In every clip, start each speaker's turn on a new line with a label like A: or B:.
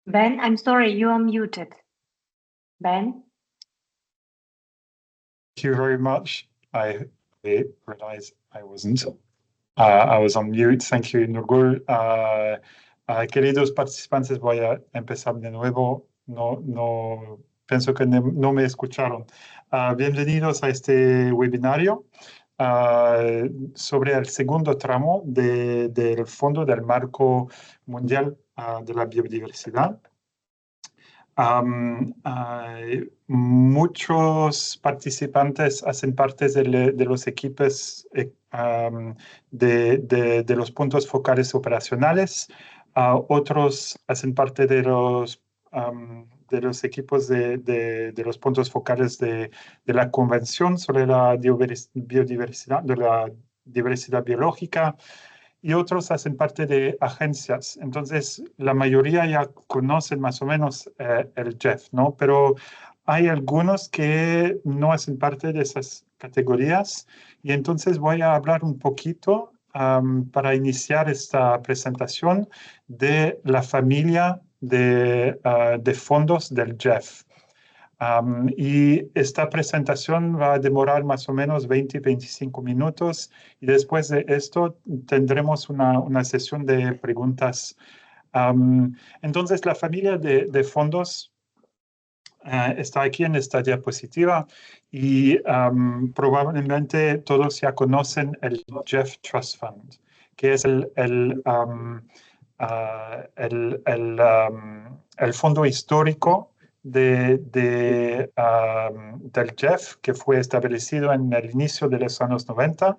A: Ben, I'm sorry, you are muted. Ben?
B: Thank you very much. I realized I wasn't. I was on mute. Thank you, Nurgul. Queridos participantes, voy a empezar de nuevo. No pienso que no me escucharon. Bienvenidos a este webinario sobre el segundo tramo del Fondo del Marco Mundial de la Biodiversidad. Muchos participantes hacen parte de los equipos de los puntos focales operacionales. Otros hacen parte de los equipos de los puntos focales de la Convención sobre la biodiversidad, de la diversidad biológica. Y otros hacen parte de agencias. Entonces, la mayoría ya conocen más o menos el GEF, ¿no? Pero hay algunos que no hacen parte de esas categorías. Y entonces voy a hablar un poquito para iniciar esta presentación de la familia de fondos del GEF. Y esta presentación va a demorar más o menos 20-25 minutos y después de esto tendremos una sesión de preguntas. Entonces, la familia de fondos está aquí en esta diapositiva y probablemente todos ya conocen el GEF Trust Fund, que es el fondo histórico del GEF, que fue establecido en el inicio de los años 90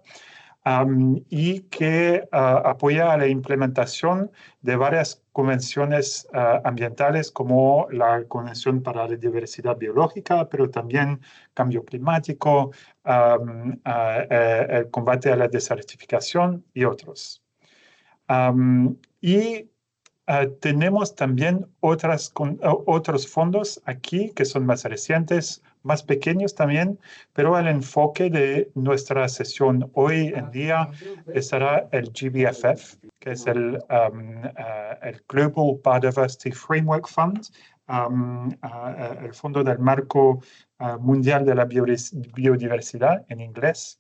B: y que apoya a la implementación de varias convenciones ambientales como la Convención para la Diversidad Biológica, pero también cambio climático, el combate a la desertificación y otros. Tenemos también otros fondos aquí que son más recientes, más pequeños también, pero el enfoque de nuestra sesión hoy en día será el GBFF, que es el Global Biodiversity Framework Fund, el Fondo del Marco Mundial de la Biodiversidad en inglés,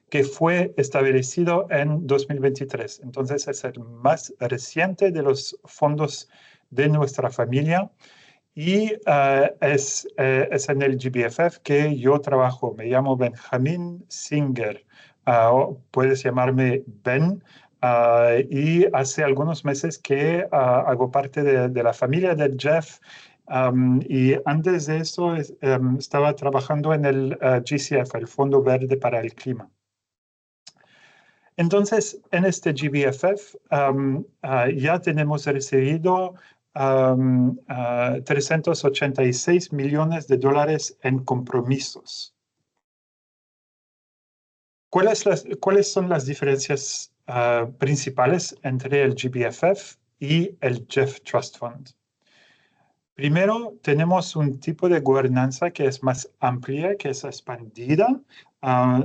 B: que fue establecido en 2023. Entonces, es el más reciente de los fondos de nuestra familia y es en el GBFF que yo trabajo. Me llamo Benjamin Singer. Puedes llamarme Ben. Y hace algunos meses que hago parte de la familia del GEF. Y antes de eso estaba trabajando en el GCF, el Fondo Verde para el Clima. Entonces, en este GBFF ya tenemos recibido 386 millones de dólares en compromisos. ¿Cuáles son las diferencias principales entre el GBFF y el GEF Trust Fund? Primero, tenemos un tipo de gobernanza que es más amplia, que es expandida,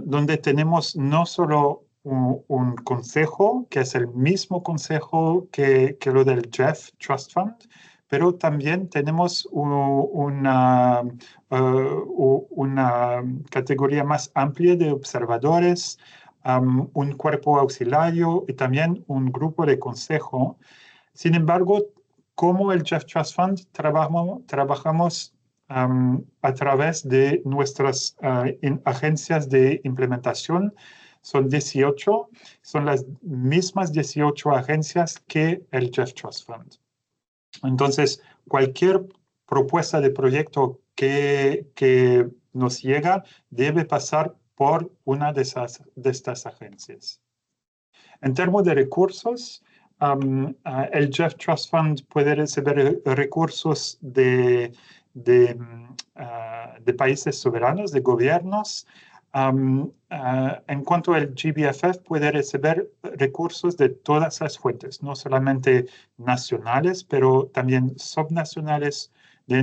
B: donde tenemos no solo un consejo, que es el mismo consejo que lo del GEF Trust Fund, pero también tenemos una categoría más amplia de observadores, un cuerpo auxiliario y también un grupo de consejo. Sin embargo, como el GEF Trust Fund, trabajamos a través de nuestras agencias de implementación. Son 18, son las mismas 18 agencias que el GEF Trust Fund. Entonces, cualquier propuesta de proyecto que nos llega debe pasar por una de estas agencias. En términos de recursos, el GEF Trust Fund puede recibir recursos de países soberanos, de gobiernos. En cuanto al GBFF, puede recibir recursos de todas las fuentes, no solamente nacionales, pero también subnacionales, de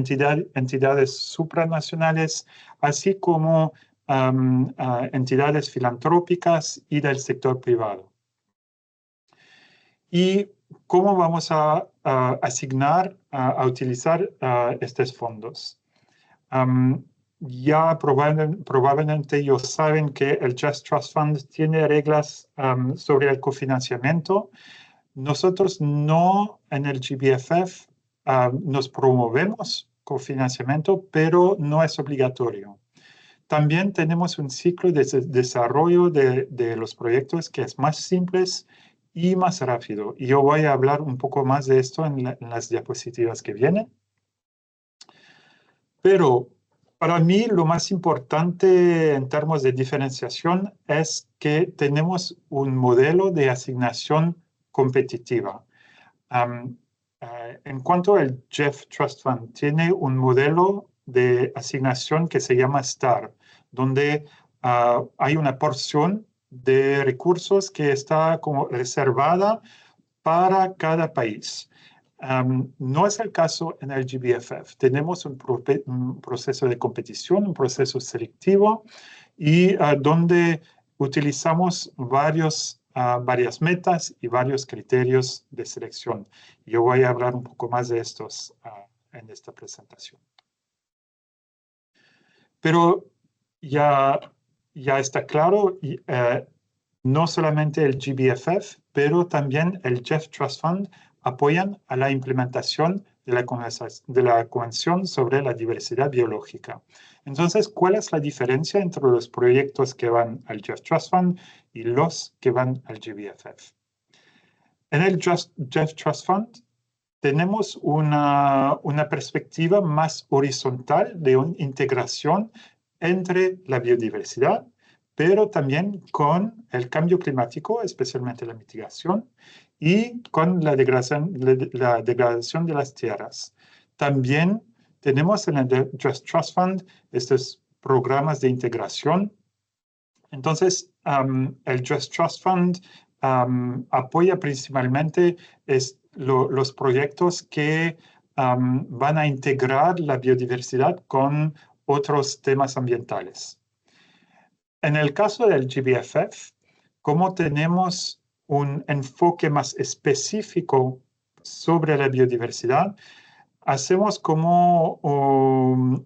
B: entidades supranacionales, así como entidades filantrópicas y del sector privado. Y ¿cómo vamos a asignar, a utilizar estos fondos? Ya probablemente ellos saben que el Just Trust Fund tiene reglas sobre el cofinanciamiento. Nosotros no en el GBFF nos promovemos cofinanciamiento, pero no es obligatorio. También tenemos un ciclo de desarrollo de los proyectos que es más simple y más rápido. Y yo voy a hablar un poco más de esto en las diapositivas que vienen. Pero para mí lo más importante en términos de diferenciación es que tenemos un modelo de asignación competitiva. En cuanto al Jeff Trust Fund, tiene un modelo de asignación que se llama STAR, donde hay una porción de recursos que está como reservada para cada país. No es el caso en el GBFF. Tenemos un proceso de competición, un proceso selectivo, y donde utilizamos varias metas y varios criterios de selección. Yo voy a hablar un poco más de estos en esta presentación. Pero ya está claro, no solamente el GBFF, pero también el Jeff Trust Fund apoyan a la implementación de la Convención sobre la Diversidad Biológica. Entonces, ¿cuál es la diferencia entre los proyectos que van al Jeff Trust Fund y los que van al GBFF? En el Jeff Trust Fund tenemos una perspectiva más horizontal de una integración entre la biodiversidad, pero también con el cambio climático, especialmente la mitigación, y con la degradación de las tierras. También tenemos en el Just Trust Fund estos programas de integración. Entonces, el Just Trust Fund apoya principalmente los proyectos que van a integrar la biodiversidad con otros temas ambientales. En el caso del GBFF, como tenemos un enfoque más específico sobre la biodiversidad, hacemos como un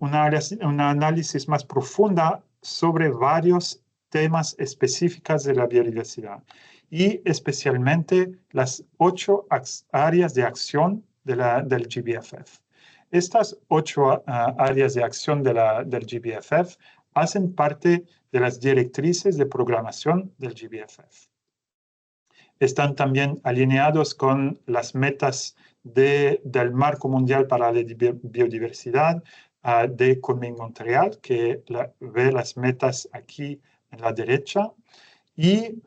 B: análisis más profunda sobre varios temas específicos de la biodiversidad y especialmente las 8 áreas de acción del GBFF. Estas 8 áreas de acción del GBFF hacen parte de las directrices de programación del GBFF. Están también alineados con las metas del Marco Mundial para la Biodiversidad de Kunming-Montreal, que ve las metas aquí en la derecha. Y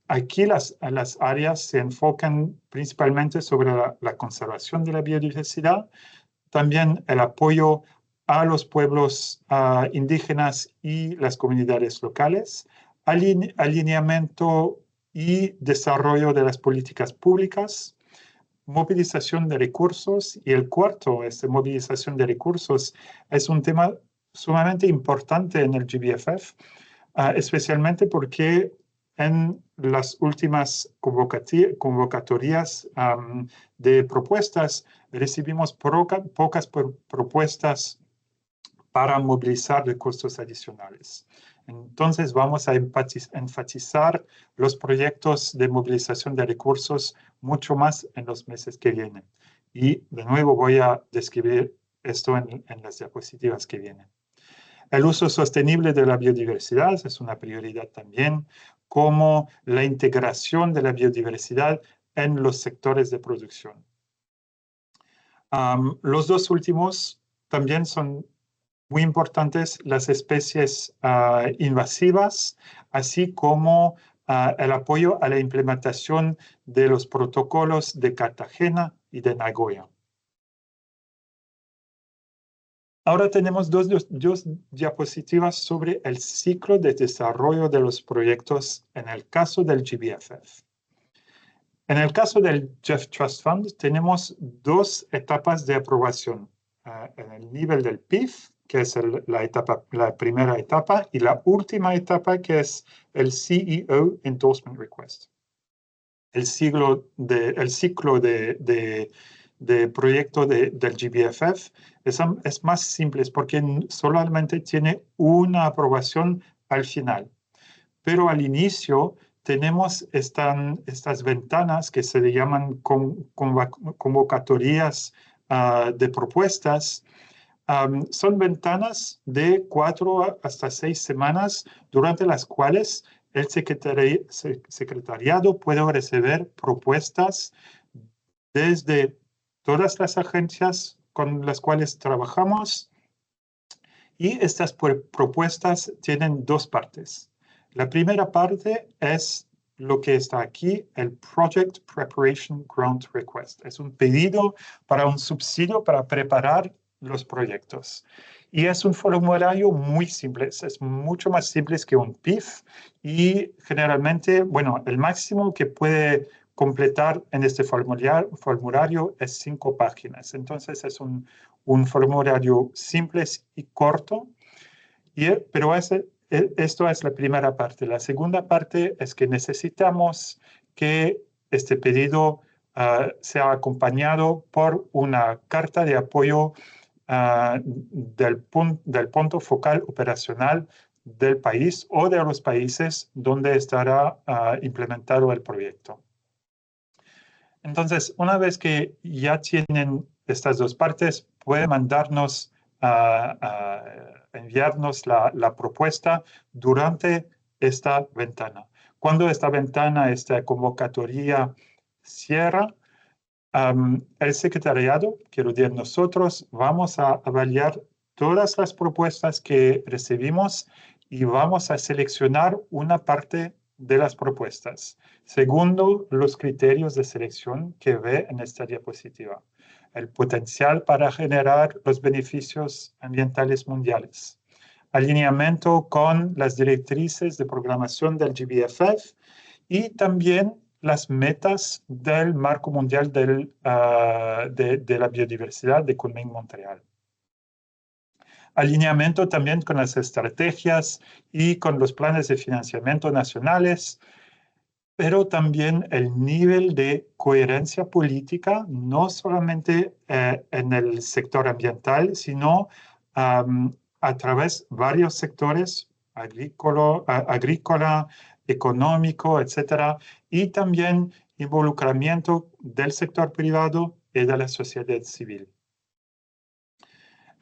B: aquí las áreas se enfocan principalmente sobre la conservación de la biodiversidad, también el apoyo a los pueblos indígenas y las comunidades locales, alineamiento y desarrollo de las políticas públicas, movilización de recursos, y el cuarto, movilización de recursos, es un tema sumamente importante en el GBFF, especialmente porque en las últimas convocatorias de propuestas recibimos pocas propuestas para movilizar recursos adicionales. Entonces vamos a enfatizar los proyectos de movilización de recursos mucho más en los meses que vienen. Y de nuevo voy a describir esto en las diapositivas que vienen. El uso sostenible de la biodiversidad es una prioridad también, como la integración de la biodiversidad en los sectores de producción. Los dos últimos también son muy importantes, las especies invasivas, así como el apoyo a la implementación de los protocolos de Cartagena y de Nagoya. Ahora tenemos dos diapositivas sobre el ciclo de desarrollo de los proyectos en el caso del GBFF. En el caso del Jeff Trust Fund tenemos 2 etapas de aprobación, en el nivel del PIF, que es la primera etapa, y la última etapa, que es el CEO Endorsement Request. el ciclo de proyecto del GBFF es más simple porque solamente tiene una aprobación al final. Pero al inicio tenemos estas ventanas que se le llaman convocatorias de propuestas. Son ventanas de 4 hasta 6 semanas durante las cuales el secretariado puede recibir propuestas desde todas las agencias con las cuales trabajamos, y estas propuestas tienen dos partes. La primera parte es lo que está aquí, el Project Preparation Grant Request. Es un pedido para un subsidio para preparar los proyectos. Y es un formulario muy simple, es mucho más simple que un PIF, y generalmente, bueno, el máximo que puede completar en este formulario es 5 páginas. Entonces es un formulario simple y corto, pero esto es la primera parte. La segunda parte es que necesitamos que este pedido sea acompañado por una carta de apoyo del punto focal operacional del país o de los países donde estará implementado el proyecto. Entonces, una vez que ya tienen estas dos partes, pueden mandarnos enviarnos la propuesta durante esta ventana. Cuando esta ventana, esta convocatoria cierra, el secretariado, quiero decir nosotros, vamos a evaluar todas las propuestas que recibimos y vamos a seleccionar una parte de las propuestas, segundo los criterios de selección que ve en esta diapositiva. El potencial para generar los beneficios ambientales mundiales, alineamiento con las directrices de programación del GBFF y también las metas del Marco Mundial de la Biodiversidad de Kunming-Montreal. Alineamiento también con las estrategias y con los planes de financiamiento nacionales, pero también el nivel de coherencia política, no solamente en el sector ambiental, sino a través de varios sectores, agrícola, económico, etcétera, y también involucramiento del sector privado y de la sociedad civil.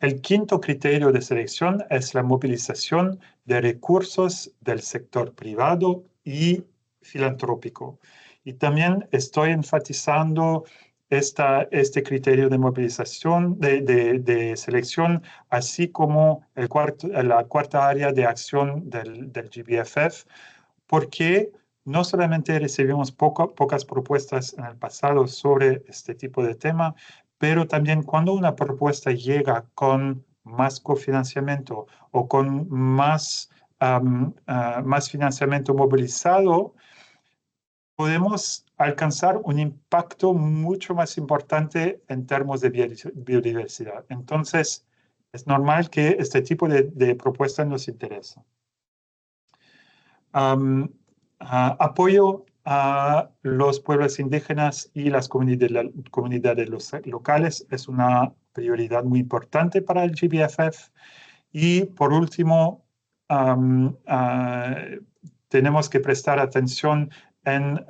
B: El quinto criterio de selección es la movilización de recursos del sector privado y filantrópico. Y también estoy enfatizando este criterio de movilización, de selección, así como la cuarta área de acción del GBFF, porque no solamente recibimos pocas propuestas en el pasado sobre este tipo de tema, pero también cuando una propuesta llega con más cofinanciamiento o con más financiamiento movilizado, podemos alcanzar un impacto mucho más importante en términos de biodiversidad. Entonces, es normal que este tipo de propuestas nos interese. Apoyo a los pueblos indígenas y las comunidades locales es una prioridad muy importante para el GBFF. Y por último, tenemos que prestar atención en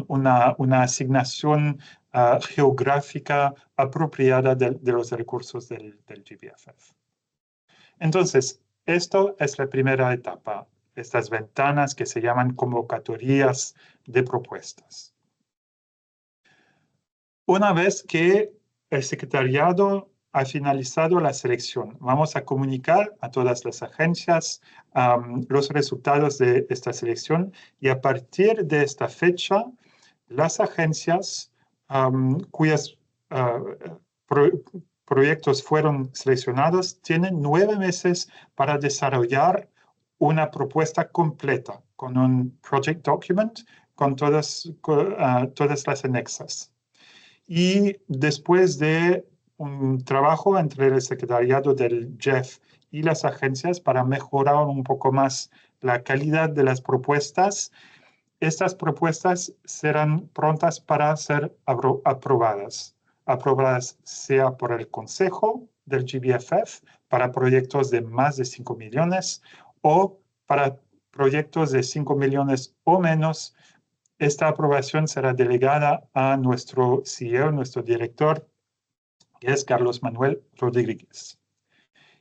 B: una asignación geográfica apropiada de los recursos del GBFF. Entonces, esto es la primera etapa, estas ventanas que se llaman convocatorias de propuestas. Una vez que el secretariado ha finalizado la selección, vamos a comunicar a todas las agencias los resultados de esta selección, y a partir de esta fecha, las agencias cuyos proyectos fueron seleccionados tienen 9 meses para desarrollar una propuesta completa con un project document con todas las anexas. Y después de un trabajo entre el secretariado del GEF y las agencias para mejorar un poco más la calidad de las propuestas, estas propuestas serán prontas para ser aprobadas. Aprobadas sea por el Consejo del GBFF para proyectos de más de 5 millones o para proyectos de 5 millones o menos. Esta aprobación será delegada a nuestro CEO, nuestro director, que es Carlos Manuel Rodríguez.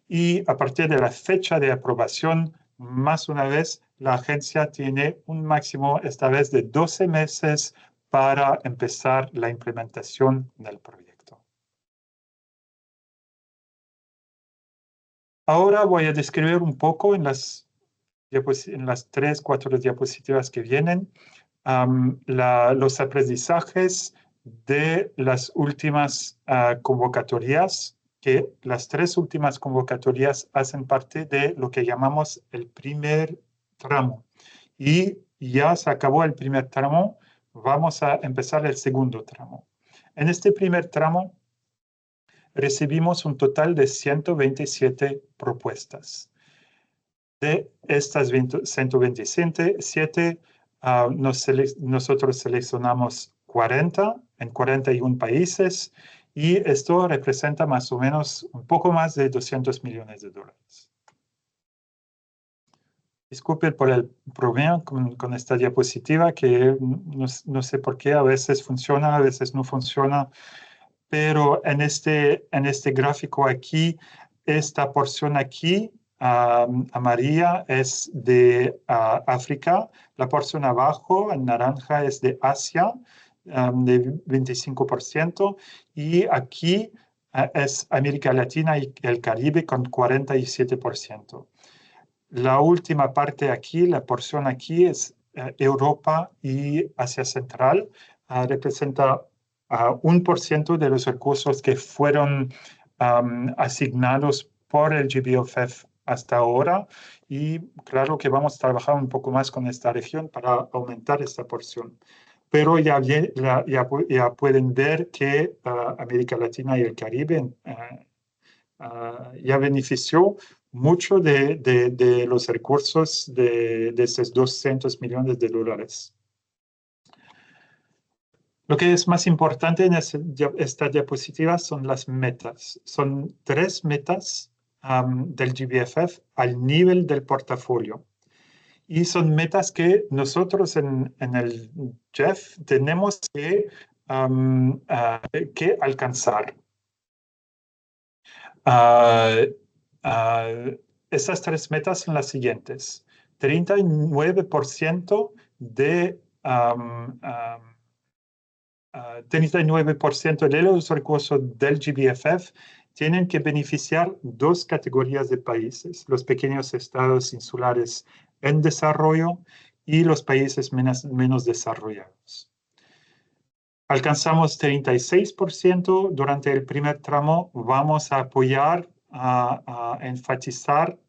B: Y a partir de la fecha de aprobación, más una vez, la agencia tiene un máximo, esta vez, de 12 meses para empezar la implementación del proyecto. Ahora voy a describir un poco en las 3, 4 diapositivas que vienen los aprendizajes de las últimas convocatorias, que las 3 últimas convocatorias hacen parte de lo que llamamos el primer tramo. Y ya se acabó el primer tramo, vamos a empezar el segundo tramo. En este primer tramo recibimos un total de 127 propuestas. De estas 127, nosotros seleccionamos 40 en 41 países y esto representa más o menos un poco más de $200 millones. Disculpen por el problema con esta diapositiva, que no sé por qué, a veces funciona, a veces no funciona, pero en este gráfico aquí, esta porción aquí, amarilla, es de África, la porción abajo, en naranja, es de Asia, de 25%, y aquí es América Latina y el Caribe con 47%. La última parte aquí, la porción aquí, es Europa y Asia Central, representa 1% de los recursos que fueron asignados por el GBFF hasta ahora, y claro que vamos a trabajar un poco más con esta región para aumentar esta porción. Pero ya pueden ver que América Latina y el Caribe ya benefició mucho de los recursos de esos $200 millones. Lo que es más importante en esta diapositiva son las metas. Son 3 metas del GBFF al nivel del portafolio. Y son metas que nosotros en el GEF tenemos que alcanzar. Estas 3 metas son las siguientes. 39% de 39% de los recursos del GBFF tienen que beneficiar 2 categorías de países: los pequeños estados insulares en desarrollo y los países menos desarrollados. Alcanzamos 36% durante el primer tramo. Vamos a apoyar, a enfatizar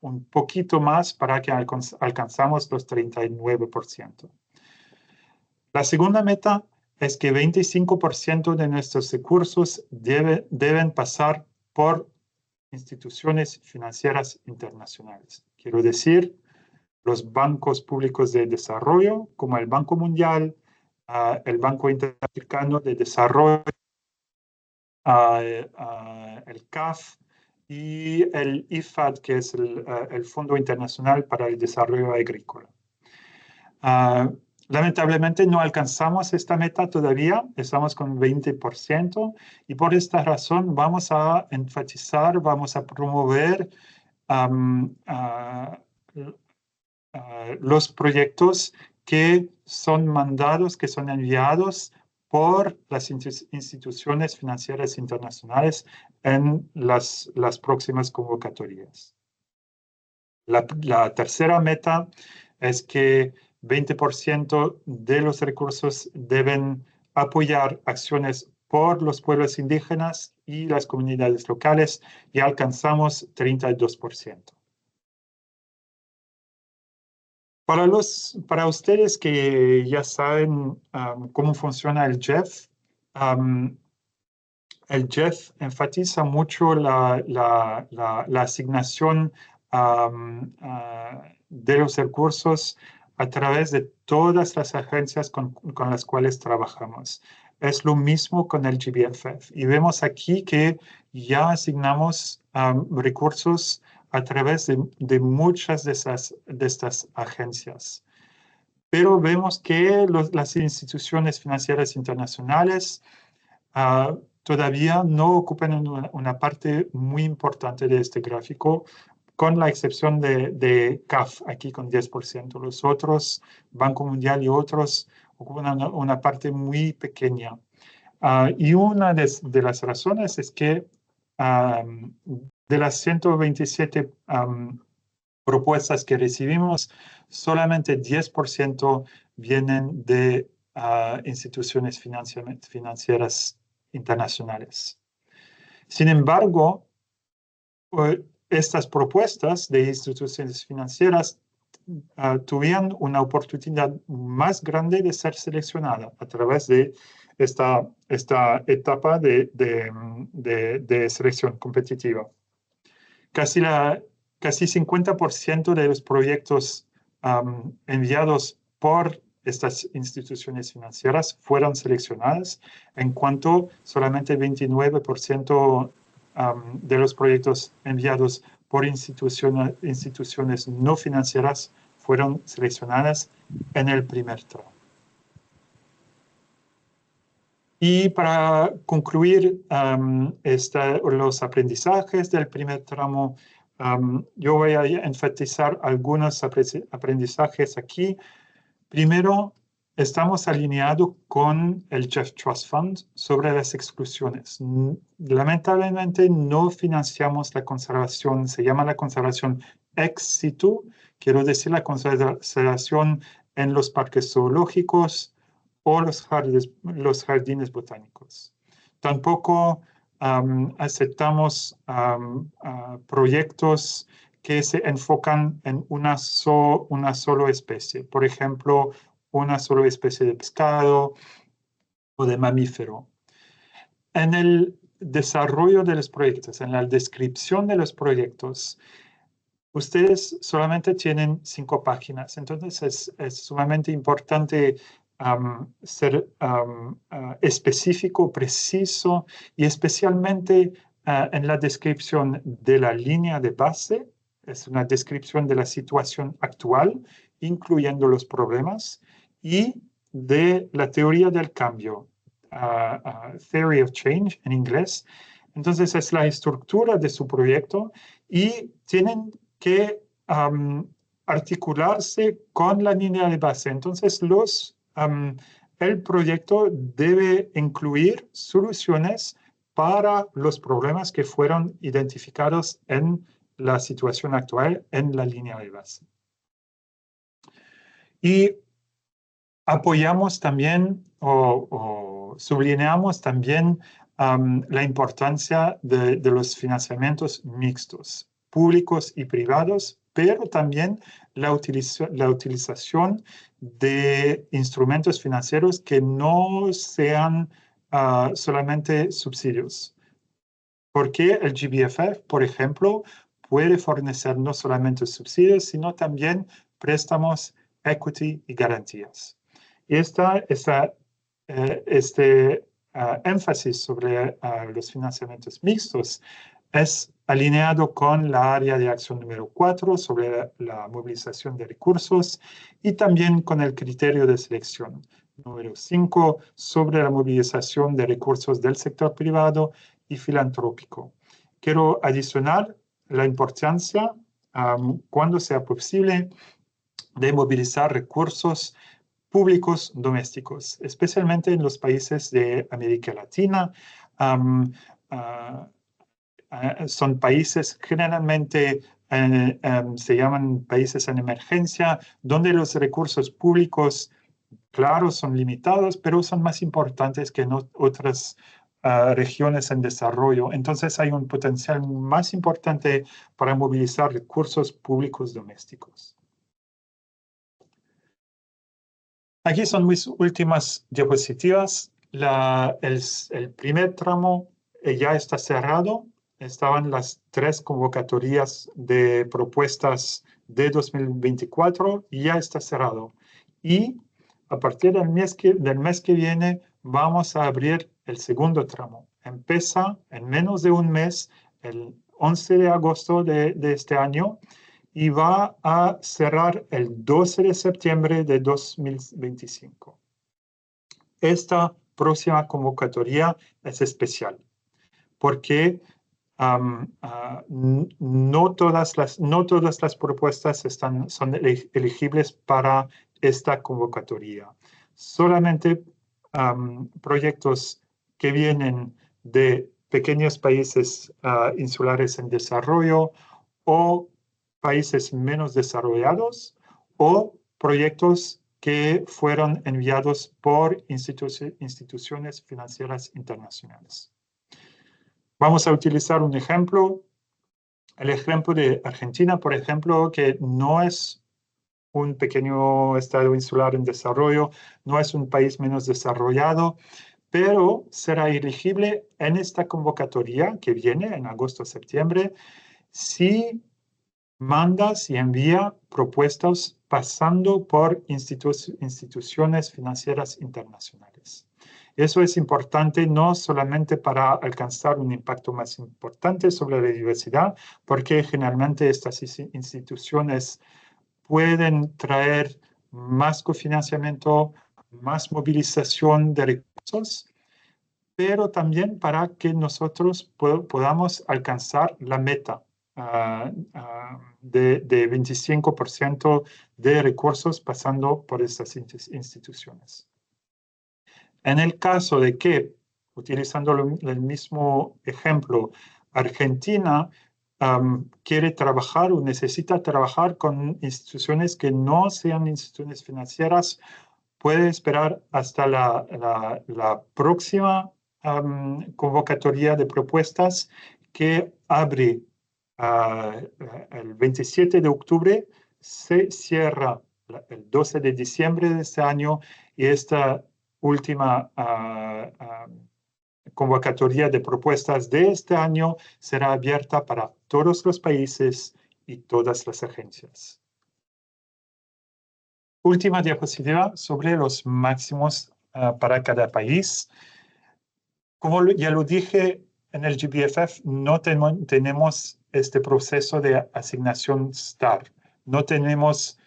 B: un poquito más para que alcanzamos los 39%. La segunda meta es que 25% de nuestros recursos deben pasar por instituciones financieras internacionales. Quiero decir, los bancos públicos de desarrollo, como el Banco Mundial, el Banco Interamericano de Desarrollo, el CAF y el IFAD, que es el Fondo Internacional para el Desarrollo Agrícola. Lamentablemente no alcanzamos esta meta todavía, estamos con 20%, y por esta razón vamos a enfatizar, vamos a promover los proyectos que son mandados, que son enviados por las instituciones financieras internacionales en las próximas convocatorias. La tercera meta es que 20% de los recursos deben apoyar acciones por los pueblos indígenas y las comunidades locales, y alcanzamos 32%. Para ustedes que ya saben cómo funciona el GEF, el GEF enfatiza mucho la asignación de los recursos a través de todas las agencias con las cuales trabajamos. Es lo mismo con el GBFF. Y vemos aquí que ya asignamos recursos a través de muchas de estas agencias. Pero vemos que las instituciones financieras internacionales todavía no ocupan una parte muy importante de este gráfico, con la excepción de CAF, aquí con 10%. Los otros, Banco Mundial y otros, ocupan una parte muy pequeña. Y una de las razones es que de las 127 propuestas que recibimos, solamente 10% vienen de instituciones financieras internacionales. Sin embargo, estas propuestas de instituciones financieras tuvieron una oportunidad más grande de ser seleccionada a través de esta etapa de selección competitiva. Casi 50% de los proyectos enviados por estas instituciones financieras fueron seleccionadas, en cuanto solamente 29% de los proyectos enviados por instituciones no financieras fueron seleccionadas en el primer tramo. Y para concluir los aprendizajes del primer tramo, yo voy a enfatizar algunos aprendizajes aquí. Primero, estamos alineados con el Jeff Trust Fund sobre las exclusiones. Lamentablemente no financiamos la conservación, se llama la conservación ex situ, quiero decir la conservación en los parques zoológicos o los jardines botánicos. Tampoco aceptamos proyectos que se enfocan en una sola especie. Por ejemplo, una sola especie de pescado o de mamífero. En el desarrollo de los proyectos, en la descripción de los proyectos, ustedes solamente tienen 5 páginas. Entonces, es sumamente importante ser específico, preciso, y especialmente en la descripción de la línea de base. Es una descripción de la situación actual, incluyendo los problemas, y de la teoría del cambio, Theory of Change en inglés. Entonces, es la estructura de su proyecto y tienen que articularse con la línea de base. Entonces, el proyecto debe incluir soluciones para los problemas que fueron identificados en la situación actual en la línea de base. Y apoyamos también o sublineamos también la importancia de los financiamientos mixtos, públicos y privados, pero también la utilización de instrumentos financieros que no sean solamente subsidios. Porque el GBFF, por ejemplo, puede fornecer no solamente subsidios, sino también préstamos, equity y garantías. Y este énfasis sobre los financiamientos mixtos es alineado con la área de acción número 4 sobre la movilización de recursos y también con el criterio de selección número 5 sobre la movilización de recursos del sector privado y filantrópico. Quiero adicionar la importancia, cuando sea posible, de movilizar recursos públicos domésticos, especialmente en los países de América Latina. Son países generalmente se llaman países en emergencia, donde los recursos públicos, claro, son limitados, pero son más importantes que en otras regiones en desarrollo. Entonces hay un potencial más importante para movilizar recursos públicos domésticos. Aquí son mis últimas diapositivas. El primer tramo ya está cerrado. Estaban las 3 convocatorias de propuestas de 2024 ya está cerrado. Y a partir del mes que viene vamos a abrir el segundo tramo. Empieza en menos de un mes, el 11 de agosto de este año, y va a cerrar el 12 de septiembre de 2025. Esta próxima convocatoria es especial porque no todas las propuestas son elegibles para esta convocatoria. Solamente proyectos que vienen de pequeños países insulares en desarrollo o países menos desarrollados o proyectos que fueron enviados por instituciones financieras internacionales. Vamos a utilizar un ejemplo, el ejemplo de Argentina, por ejemplo, que no es un pequeño estado insular en desarrollo, no es un país menos desarrollado, pero será elegible en esta convocatoria que viene en agosto-septiembre si mandas y envía propuestas pasando por instituciones financieras internacionales. Eso es importante no solamente para alcanzar un impacto más importante sobre la diversidad, porque generalmente estas instituciones pueden traer más cofinanciamiento, más movilización de recursos, pero también para que nosotros podamos alcanzar la meta de 25% de recursos pasando por estas instituciones. En el caso de que, utilizando el mismo ejemplo, Argentina quiere trabajar o necesita trabajar con instituciones que no sean instituciones financieras, puede esperar hasta la próxima convocatoria de propuestas que abre el 27 de octubre, se cierra el 12 de diciembre de este año y esta última convocatoria de propuestas de este año será abierta para todos los países y todas las agencias. Última diapositiva sobre los máximos para cada país. Como ya lo dije, en el GBFF no tenemos este proceso de asignación STAR. No tenemos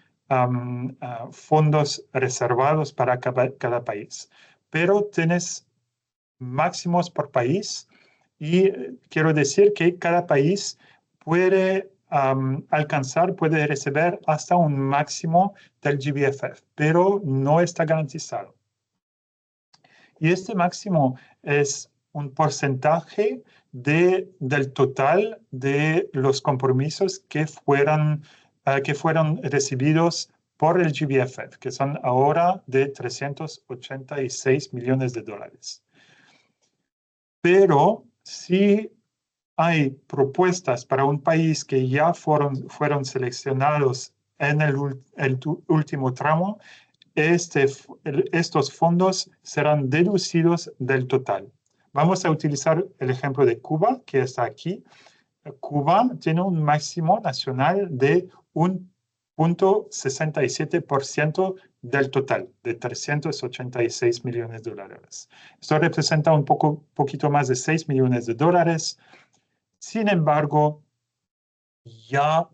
B: fondos reservados para cada país, pero tienes máximos por país y quiero decir que cada país puede puede recibir hasta un máximo del GBFF, pero no está garantizado. Y este máximo es un porcentaje del total de los compromisos que fueron recibidos por el GBFF, que son ahora de 386 millones de dólares. Pero si hay propuestas para un país que ya fueron seleccionados en el último tramo, estos fondos serán deducidos del total. Vamos a utilizar el ejemplo de Cuba, que está aquí. Cuba tiene un máximo nacional de 1,67% del total, de 386 millones de dólares. Esto representa un poquito más de 6 millones de dólares. Sin embargo, ya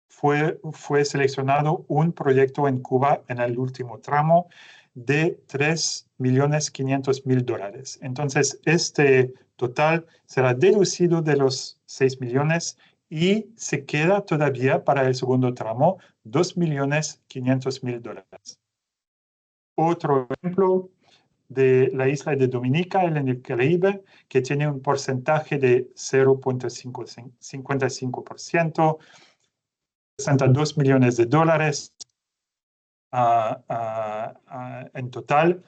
B: fue seleccionado un proyecto en Cuba en el último tramo de 3.500.000 dólares. Entonces, este total será deducido de los 6 millones y se queda todavía para el segundo tramo 2.500.000 dólares. Otro ejemplo de la isla de Dominica, en el Caribe, que tiene un porcentaje de 0,55%, 62 millones de dólares en total.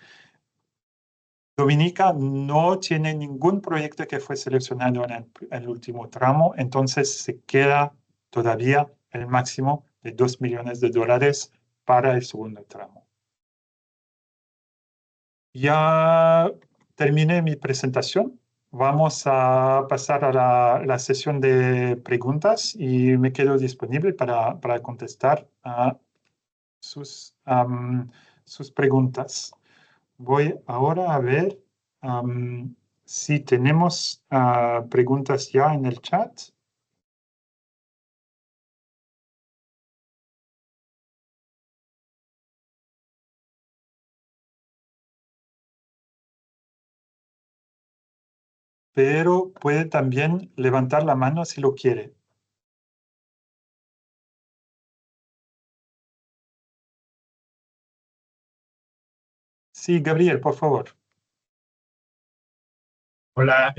B: Dominica no tiene ningún proyecto que fue seleccionado en el último tramo, entonces se queda todavía el máximo de 2 millones de dólares para el segundo tramo. Ya terminé mi presentación. vamos a pasar a la sesión de preguntas y me quedo disponible para contestar a sus preguntas. Voy ahora a ver si tenemos preguntas ya en el chat. Pero puede también levantar la mano si lo quiere. Sí, Gabriel, por favor.
C: Hola,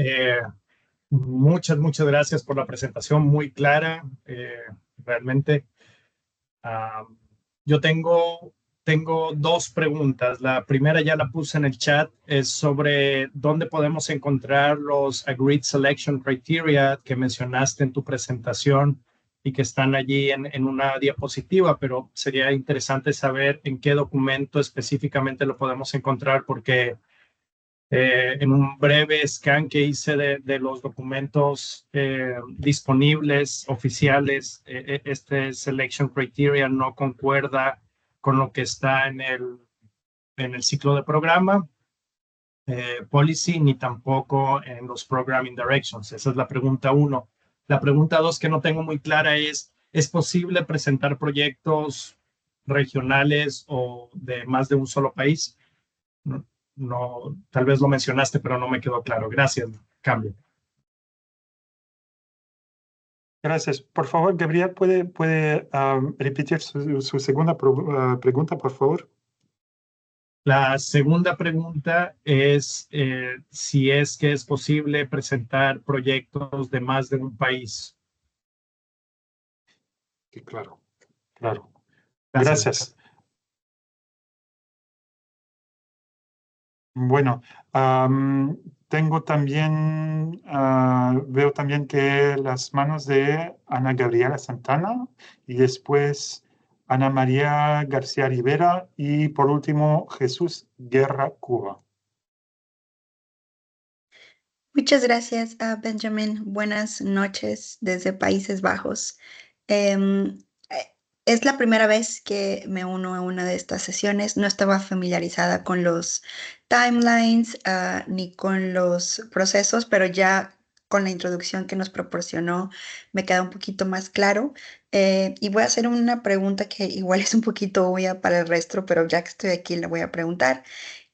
C: muchas gracias por la presentación, muy clara, realmente. Ah, yo tengo dos preguntas. La primera ya la puse en el chat, es sobre dónde podemos encontrar los Agreed Selection Criteria que mencionaste en tu presentación y que están allí en una diapositiva, pero sería interesante saber en qué documento específicamente lo podemos encontrar, porque en un breve scan que hice de los documentos disponibles oficiales, este selection criteria no concuerda con lo que está en el ciclo de programa, policy, ni tampoco en los programming directions. Esa es la pregunta uno. La pregunta dos, que no tengo muy clara, ¿es posible presentar proyectos regionales o de más de un solo país? No, no, tal vez lo mencionaste, pero no me quedó claro. Gracias. Cambio.
B: Gracias. Por favor, Gabriel, ¿puede repetir su segunda pregunta, por favor?
C: La segunda pregunta es si es que es posible presentar proyectos de más de un país.
B: Sí, claro, claro.
C: Gracias.
B: Gracias. Bueno, tengo también, veo también que las manos de Ana Gabriela Santana y después Ana María García Rivera y por último Jesús Guerra Cuba.
D: Muchas gracias, Benjamin. Buenas noches desde Países Bajos. Em, es la primera vez que me uno a una de estas sesiones. No estaba familiarizada con los timelines, ni con los procesos, pero ya con la introducción que nos proporcionó me queda un poquito más claro. Y voy a hacer una pregunta que igual es un poquito obvia para el resto, pero ya que estoy aquí le voy a preguntar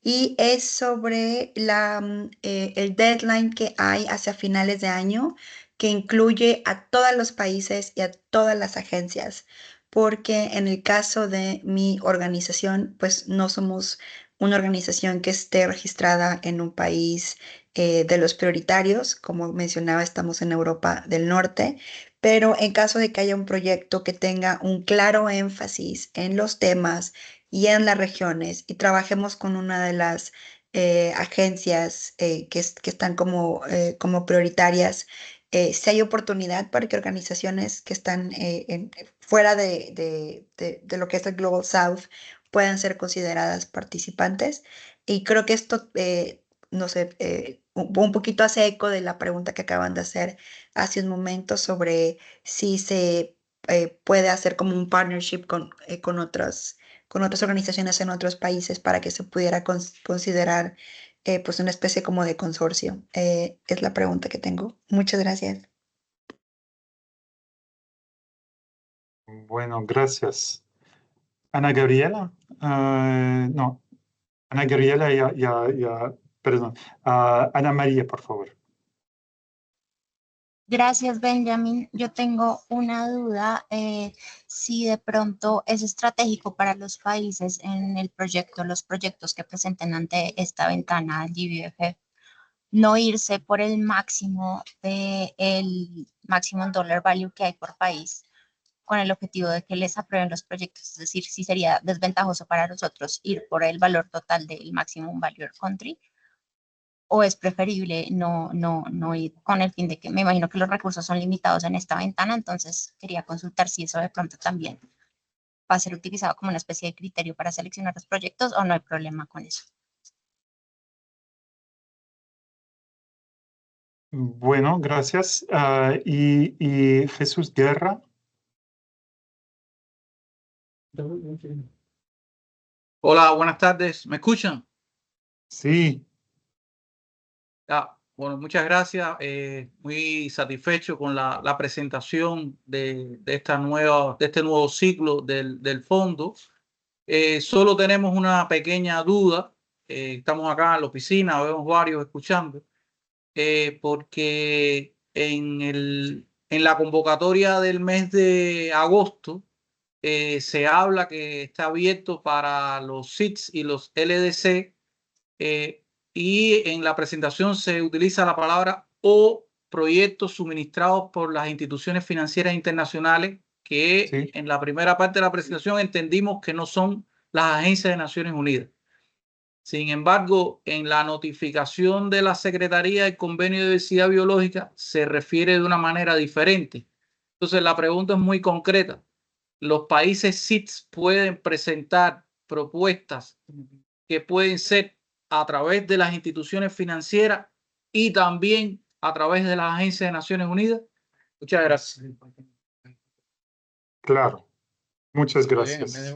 D: y es sobre el deadline que hay hacia finales de año, que incluye a todos los países y a todas las agencias, porque en el caso de mi organización, pues no somos una organización que esté registrada en un país de los prioritarios. Como mencionaba, estamos en Europa del Norte, pero en caso de que haya un proyecto que tenga un claro énfasis en los temas y en las regiones y trabajemos con una de las agencias que están como prioritarias, si hay oportunidad para que organizaciones que están fuera de lo que es el Global South puedan ser consideradas participantes. Y creo que esto, no sé, un poquito hace eco de la pregunta que acaban de hacer hace un momento sobre si se puede hacer como un partnership con otras organizaciones en otros países para que se pudiera considerar pues una especie como de consorcio. Es la pregunta que tengo. Muchas gracias.
B: Bueno, gracias. Ana Gabriela, no, Ana Gabriela perdón. Ana María, por favor.
E: Gracias, Benjamin. Yo tengo una duda, si de pronto es estratégico para los países en el proyecto, los proyectos que presenten ante esta ventana GBF, no irse por el máximo de el maximum dollar value que hay por país, con el objetivo de que les aprueben los proyectos. Es decir, si sería desventajoso para nosotros ir por el valor total del maximum value country, o es preferible no ir con el fin de que me imagino que los recursos son limitados en esta ventana. Entonces quería consultar si eso de pronto también va a ser utilizado como una especie de criterio para seleccionar los proyectos, o no hay problema con eso.
B: Bueno, gracias. Y Jesús Guerra.
F: Hola, buenas tardes. ¿Me escuchan?
B: Sí,
F: Bueno, muchas gracias. Muy satisfecho con la presentación de este nuevo ciclo del fondo. Solo tenemos una pequeña duda. Estamos acá en la oficina, vemos varios escuchando, porque en la convocatoria del mes de agosto se habla que está abierto para los SITs y los LDC. Y en la presentación se utiliza la palabra o proyectos suministrados por las instituciones financieras internacionales, que
B: sí.
F: en la primera parte de la presentación entendimos que no son las agencias de Naciones Unidas. Sin embargo, en la notificación de la Secretaría del Convenio de Diversidad Biológica se refiere de una manera diferente. Entonces, la pregunta es muy concreta. ¿Los países SITs pueden presentar propuestas que pueden ser a través de las instituciones financieras y también a través de las agencias de Naciones Unidas? Muchas gracias.
B: Claro. Muchas gracias.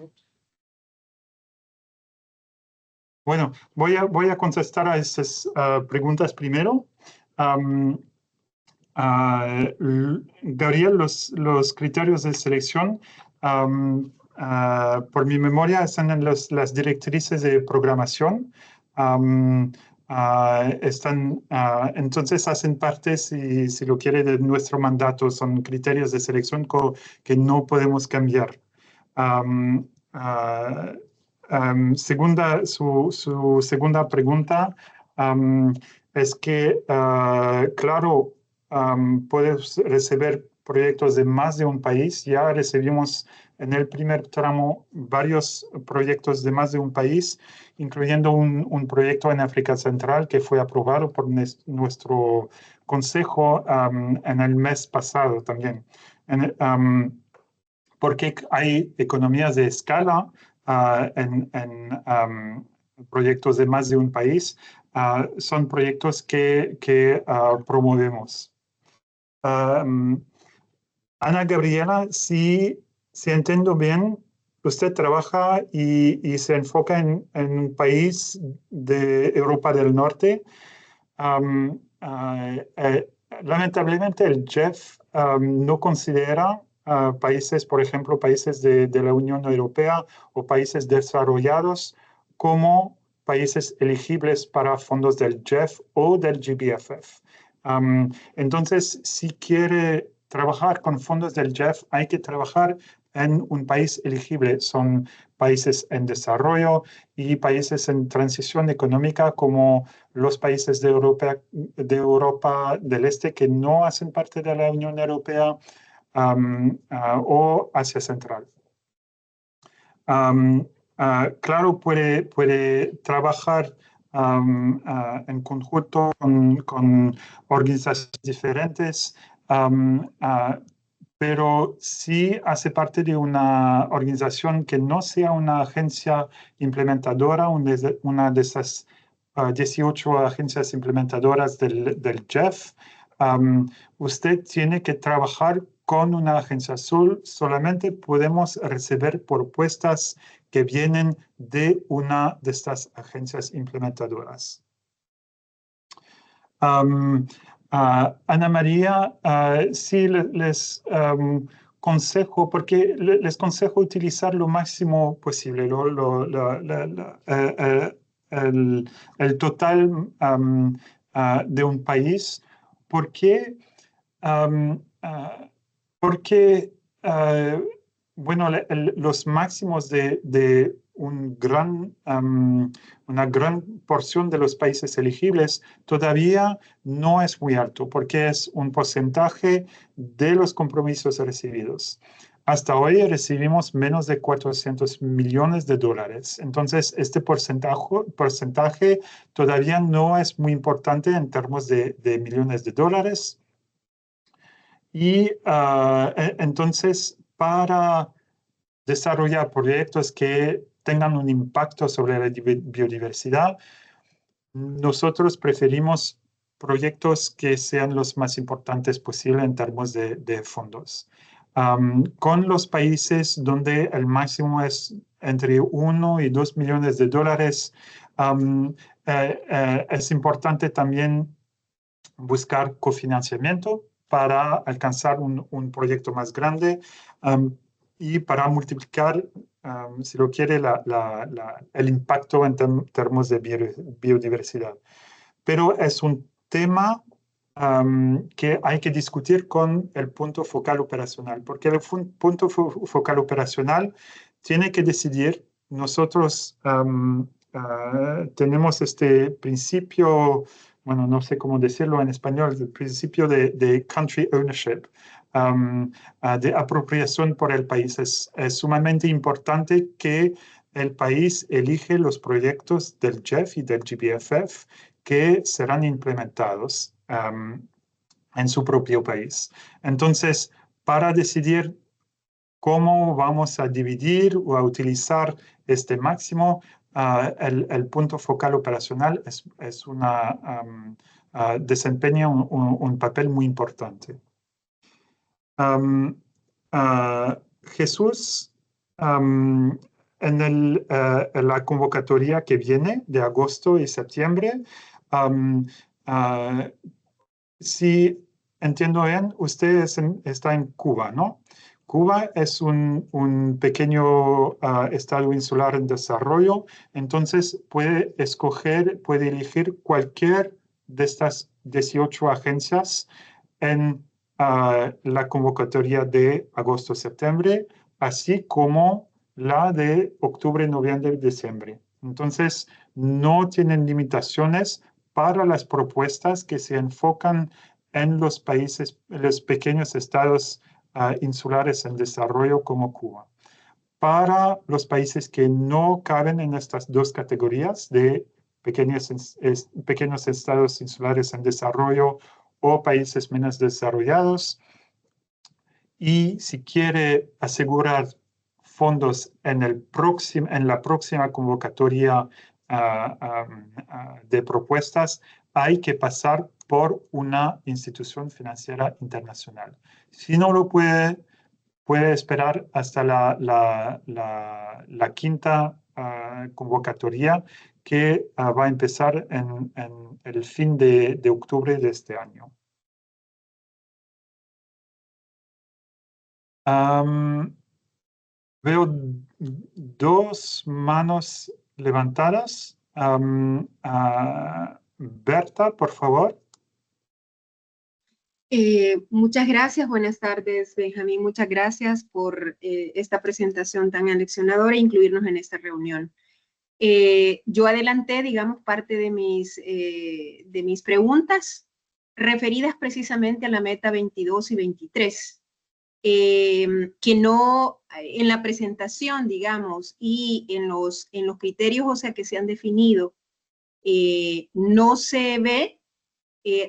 B: Bueno, voy a contestar a esas preguntas primero. Gabriel, los criterios de selección, por mi memoria, están en las directrices de programación. Entonces hacen parte, si lo quiere, de nuestro mandato. Son criterios de selección que no podemos cambiar. Su segunda pregunta es que, claro, puedes recibir proyectos de más de un país. Ya recibimos en el primer tramo varios proyectos de más de un país, incluyendo un proyecto en África Central que fue aprobado por nuestro consejo en el mes pasado también. Porque hay economías de escala en proyectos de más de un país. Son proyectos que promovemos. Ana Gabriela, si entiendo bien, usted trabaja y se enfoca en un país de Europa del Norte. Lamentablemente, el GEF no considera países, por ejemplo, países de la Unión Europea o países desarrollados como países elegibles para fondos del GEF o del GBFF. Entonces, si quiere trabajar con fondos del GEF, hay que trabajar en un país elegible. Son países en desarrollo y países en transición económica como los países de Europa del Este que no hacen parte de la Unión Europea o Asia Central. Claro, puede trabajar en conjunto con organizaciones diferentes, pero si hace parte de una organización que no sea una agencia implementadora, una de esas 18 agencias implementadoras del GEF, usted tiene que trabajar con una agencia azul. Solamente podemos recibir propuestas que vienen de una de estas agencias implementadoras. Ana María, sí les consejo, porque les consejo utilizar lo máximo posible, el total de un país. ¿Por qué? Porque bueno, los máximos de una gran porción de los países elegibles todavía no es muy alto, porque es un porcentaje de los compromisos recibidos. Hasta hoy recibimos menos de 400 millones de dólares. Entonces, este porcentaje todavía no es muy importante en términos de millones de dólares. Y entonces, para desarrollar proyectos que tengan un impacto sobre la biodiversidad, nosotros preferimos proyectos que sean los más importantes posible en términos de fondos. Con los países donde el máximo es entre 1 y 2 millones de dólares, es importante también buscar cofinanciamiento para alcanzar un proyecto más grande y para multiplicar, si lo quiere, el impacto en términos de biodiversidad. Pero es un tema que hay que discutir con el punto focal operacional, porque el punto focal operacional tiene que decidir. Nosotros tenemos este principio, bueno, no sé cómo decirlo en español, el principio de country ownership, de apropiación por el país. Es sumamente importante que el país elige los proyectos del GEF y del GBFF que serán implementados en su propio país. Entonces, para decidir cómo vamos a dividir o a utilizar este máximo, el punto focal operacional desempeña un papel muy importante. Jesús, en la convocatoria que viene de agosto y septiembre, si entiendo bien, usted está en Cuba, ¿no? Cuba es un pequeño estado insular en desarrollo, entonces puede elegir cualquier de estas 18 agencias en la convocatoria de agosto-septiembre, así como la de octubre, noviembre y diciembre. Entonces, no tienen limitaciones para las propuestas que se enfocan en los países, los pequeños estados insulares en desarrollo como Cuba. Para los países que no caben en estas dos categorías de pequeños estados insulares en desarrollo o países menos desarrollados, y si quiere asegurar fondos en la próxima convocatoria de propuestas, hay que pasar por una institución financiera internacional. Si no lo puede esperar hasta la quinta convocatoria que va a empezar en el fin de octubre de este año. Veo dos manos levantadas. Berta, por favor.
G: Muchas gracias, buenas tardes, Benjamín. Muchas gracias por esta presentación tan aleccionadora e incluirnos en esta reunión. Yo adelanté, digamos, parte de mis preguntas referidas precisamente a la meta 22 y 23. Que no en la presentación, digamos, y en los criterios, o sea, que se han definido, no se ve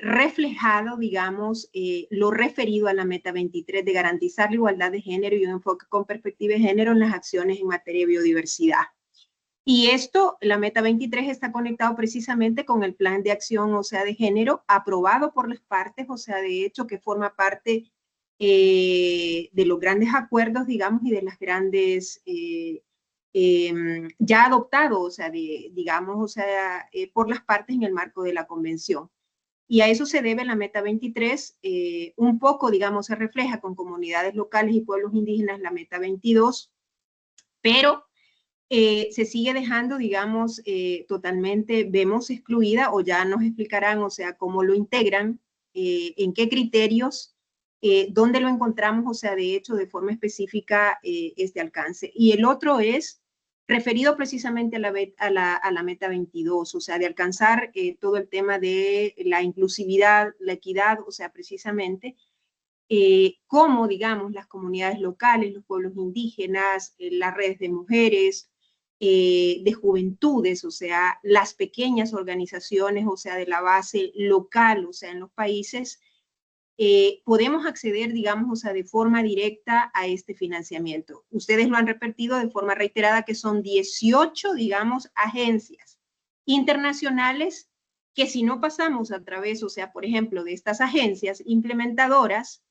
G: reflejado, digamos, lo referido a la meta 23 de garantizar la igualdad de género y un enfoque con perspectiva de género en las acciones en materia de biodiversidad. Y esto, la meta 23 está conectado precisamente con el plan de acción, o sea, de género, aprobado por las partes, o sea, de hecho, que forma parte de los grandes acuerdos, digamos, y de las grandes, ya adoptados, o sea, digamos, o sea, por las partes en el marco de la convención. Y a eso se debe la meta 23, un poco, digamos, se refleja con comunidades locales y pueblos indígenas la meta 22, pero se sigue dejando, digamos, totalmente, vemos excluida, o ya nos explicarán, o sea, cómo lo integran, en qué criterios, dónde lo encontramos, o sea, de hecho, de forma específica, este alcance. Y el otro es referido precisamente a la meta 22, o sea, de alcanzar todo el tema de la inclusividad, la equidad, o sea, precisamente, cómo, digamos, las comunidades locales, los pueblos indígenas, las redes de mujeres, de juventudes, o sea, las pequeñas organizaciones, o sea, de la base local, o sea, en los países, podemos acceder, digamos, o sea, de forma directa a este financiamiento. Ustedes lo han repetido de forma reiterada que son 18, digamos, agencias internacionales que si no pasamos a través, o sea, por ejemplo, de estas agencias implementadoras,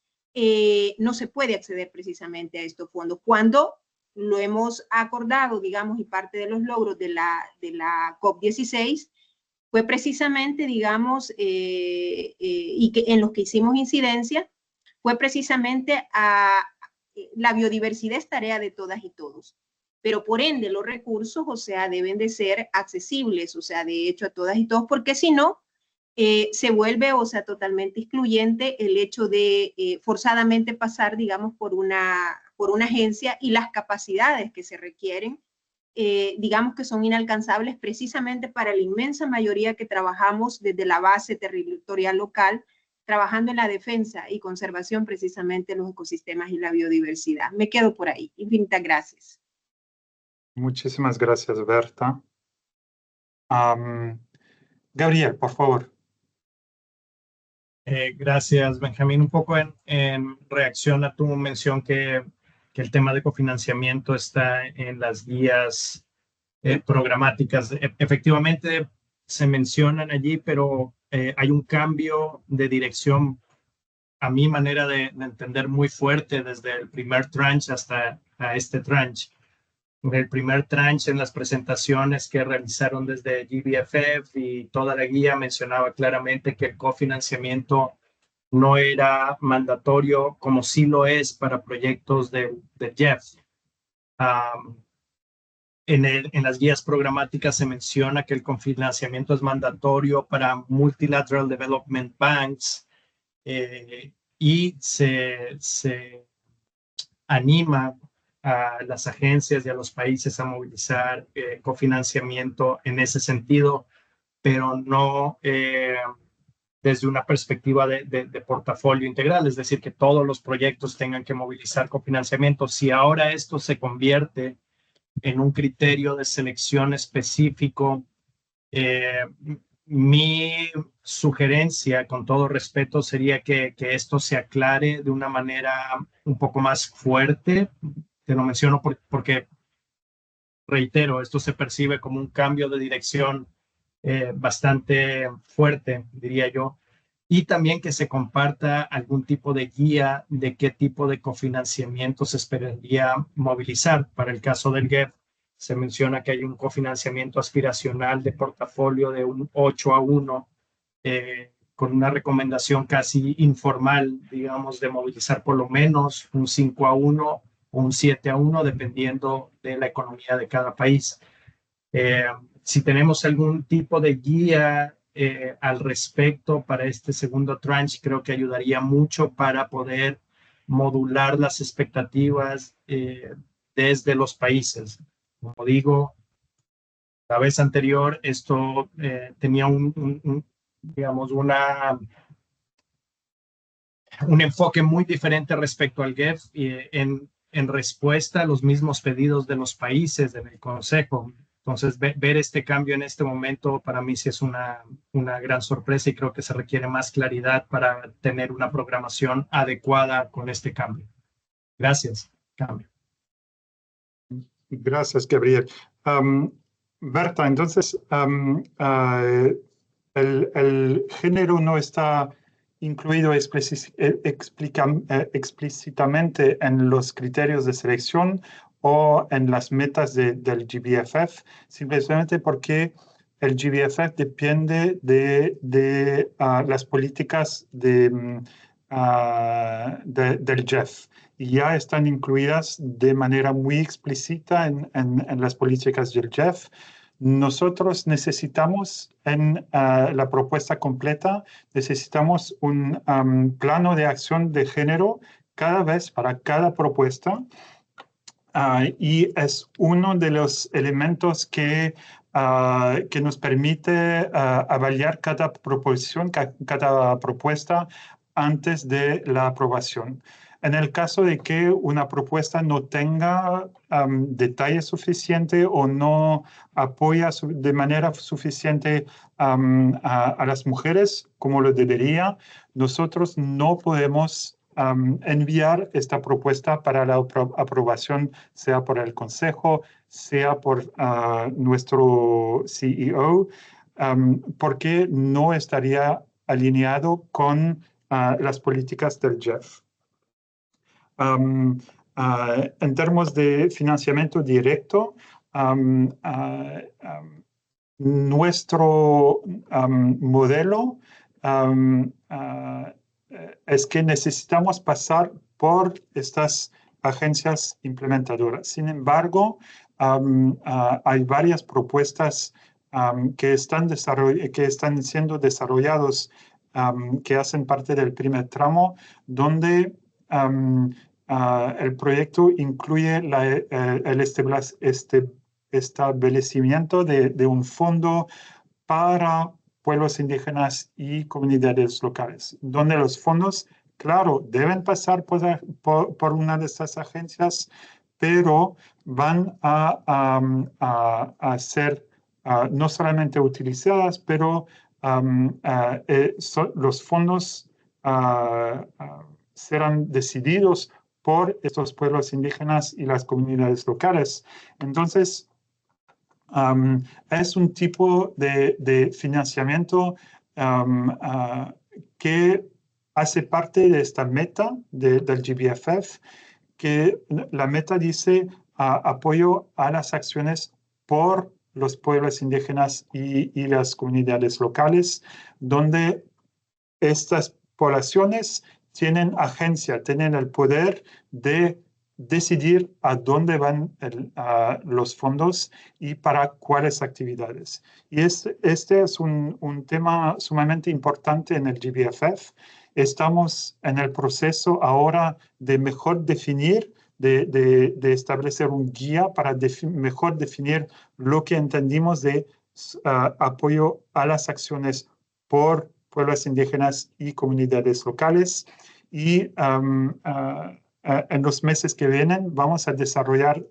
G: no se puede acceder precisamente a estos fondos. Cuando lo hemos acordado, digamos, y parte de los logros de la COP16 fue precisamente, digamos, y que en los que hicimos incidencia, fue precisamente la biodiversidad es tarea de todas y todos. Pero por ende los recursos, o sea, deben de ser accesibles, o sea, de hecho a todas y todos, porque si no, se vuelve, o sea, totalmente excluyente el hecho de forzadamente pasar, digamos, por una agencia y las capacidades que se requieren, digamos que son inalcanzables precisamente para la inmensa mayoría que trabajamos desde la base territorial local, trabajando en la defensa y conservación precisamente de los ecosistemas y la biodiversidad. Me quedo por ahí. Infinitas gracias.
B: Muchísimas gracias, Berta. Gabriel, por favor.
C: Gracias, Benjamín. Un poco en reacción a tu mención que el tema de cofinanciamiento está en las guías programáticas. Efectivamente, se mencionan allí, pero hay un cambio de dirección, a mi manera de entender, muy fuerte desde el primer tranche hasta este tranche. El primer tranche, en las presentaciones que realizaron desde GBFF y toda la guía, mencionaba claramente que el cofinanciamiento no era mandatorio, como sí lo es para proyectos de GEF. En las guías programáticas se menciona que el cofinanciamiento es mandatorio para Multilateral Development Banks, y se anima a las agencias y a los países a movilizar cofinanciamiento en ese sentido, pero no desde una perspectiva de portafolio integral, es decir, que todos los proyectos tengan que movilizar cofinanciamiento. Si ahora esto se convierte en un criterio de selección específico, mi sugerencia, con todo respeto, sería que esto se aclare de una manera un poco más fuerte. Te lo menciono porque, reitero, esto se percibe como un cambio de dirección bastante fuerte, diría yo, y también que se comparta algún tipo de guía de qué tipo de cofinanciamiento se esperaría movilizar. Para el caso del GEF, se menciona que hay un cofinanciamiento aspiracional de portafolio de un 8-1, con una recomendación casi informal, digamos, de movilizar por lo menos un 5-1 o un 7-1, dependiendo de la economía de cada país. Si tenemos algún tipo de guía al respecto para este segundo tranche, creo que ayudaría mucho para poder modular las expectativas desde los países. Como digo, la vez anterior esto tenía digamos, un enfoque muy diferente respecto al GEF, en respuesta a los mismos pedidos de los países en el Consejo. Entonces, ver este cambio en este momento para mí sí es una gran sorpresa, y creo que se requiere más claridad para tener una programación adecuada con este cambio. Gracias. Cambio.
B: Gracias, Gabriel. Berta, entonces, el género no está incluido explícitamente en los criterios de selección o en las metas del GBFF, simplemente porque el GBFF depende de las políticas del GEF, y ya están incluidas de manera muy explícita en las políticas del GEF. Nosotros necesitamos, en la propuesta completa, necesitamos un plano de acción de género cada vez para cada propuesta, y es uno de los elementos que nos permite avaliar cada proposición, cada propuesta antes de la aprobación. En el caso de que una propuesta no tenga detalle suficiente o no apoya de manera suficiente a las mujeres como lo debería, nosotros no podemos enviar esta propuesta para la aprobación, sea por el Consejo, sea por nuestro CEO. porque no estaría alineado con las políticas del GEF. En términos de financiamiento directo, nuestro modelo es que necesitamos pasar por estas agencias implementadoras. Sin embargo, hay varias propuestas que están siendo desarrollados, que hacen parte del primer tramo, donde el proyecto incluye el establecimiento de un fondo para pueblos indígenas y comunidades locales, donde los fondos, claro, deben pasar por una de estas agencias, pero van a ser no solamente utilizadas, pero los fondos serán decididos por estos pueblos indígenas y las comunidades locales. Entonces, es un tipo de financiamiento que hace parte de esta meta del GBFF, que la meta dice apoyo a las acciones por los pueblos indígenas y las comunidades locales, donde estas poblaciones tienen agencia, tienen el poder de decidir a dónde van los fondos y para cuáles actividades. Y este es un tema sumamente importante en el GBFF. Estamos en el proceso ahora de mejor definir, de establecer un guía para mejor definir lo que entendimos de apoyo a las acciones por pueblos indígenas y comunidades locales. Y en los meses que vienen vamos a desarrollar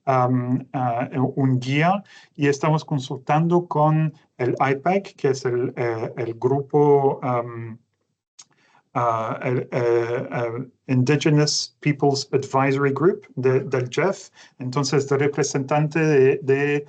B: un guía, y estamos consultando con el IPAC, que es el grupo Indigenous Peoples Advisory Group del GEF, entonces de representante de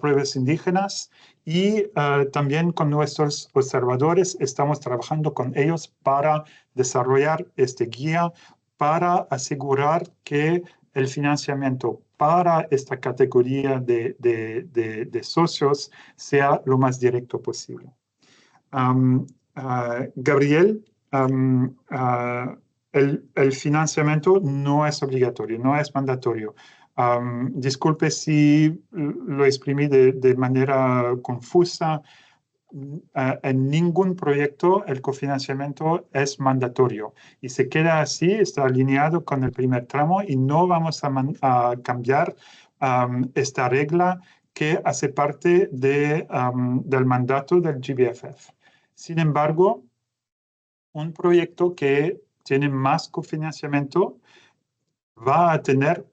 B: pueblos indígenas, y también con nuestros observadores estamos trabajando con ellos para desarrollar este guía, para asegurar que el financiamiento para esta categoría de socios sea lo más directo posible. Gabriel, el financiamiento no es obligatorio, no es mandatorio. Disculpe si lo exprimí de manera confusa. En ningún proyecto el cofinanciamiento es mandatorio y se queda así, está alineado con el primer tramo, y no vamos a cambiar esta regla que hace parte del mandato del GBFF. Sin embargo, un proyecto que tiene más cofinanciamiento va a tener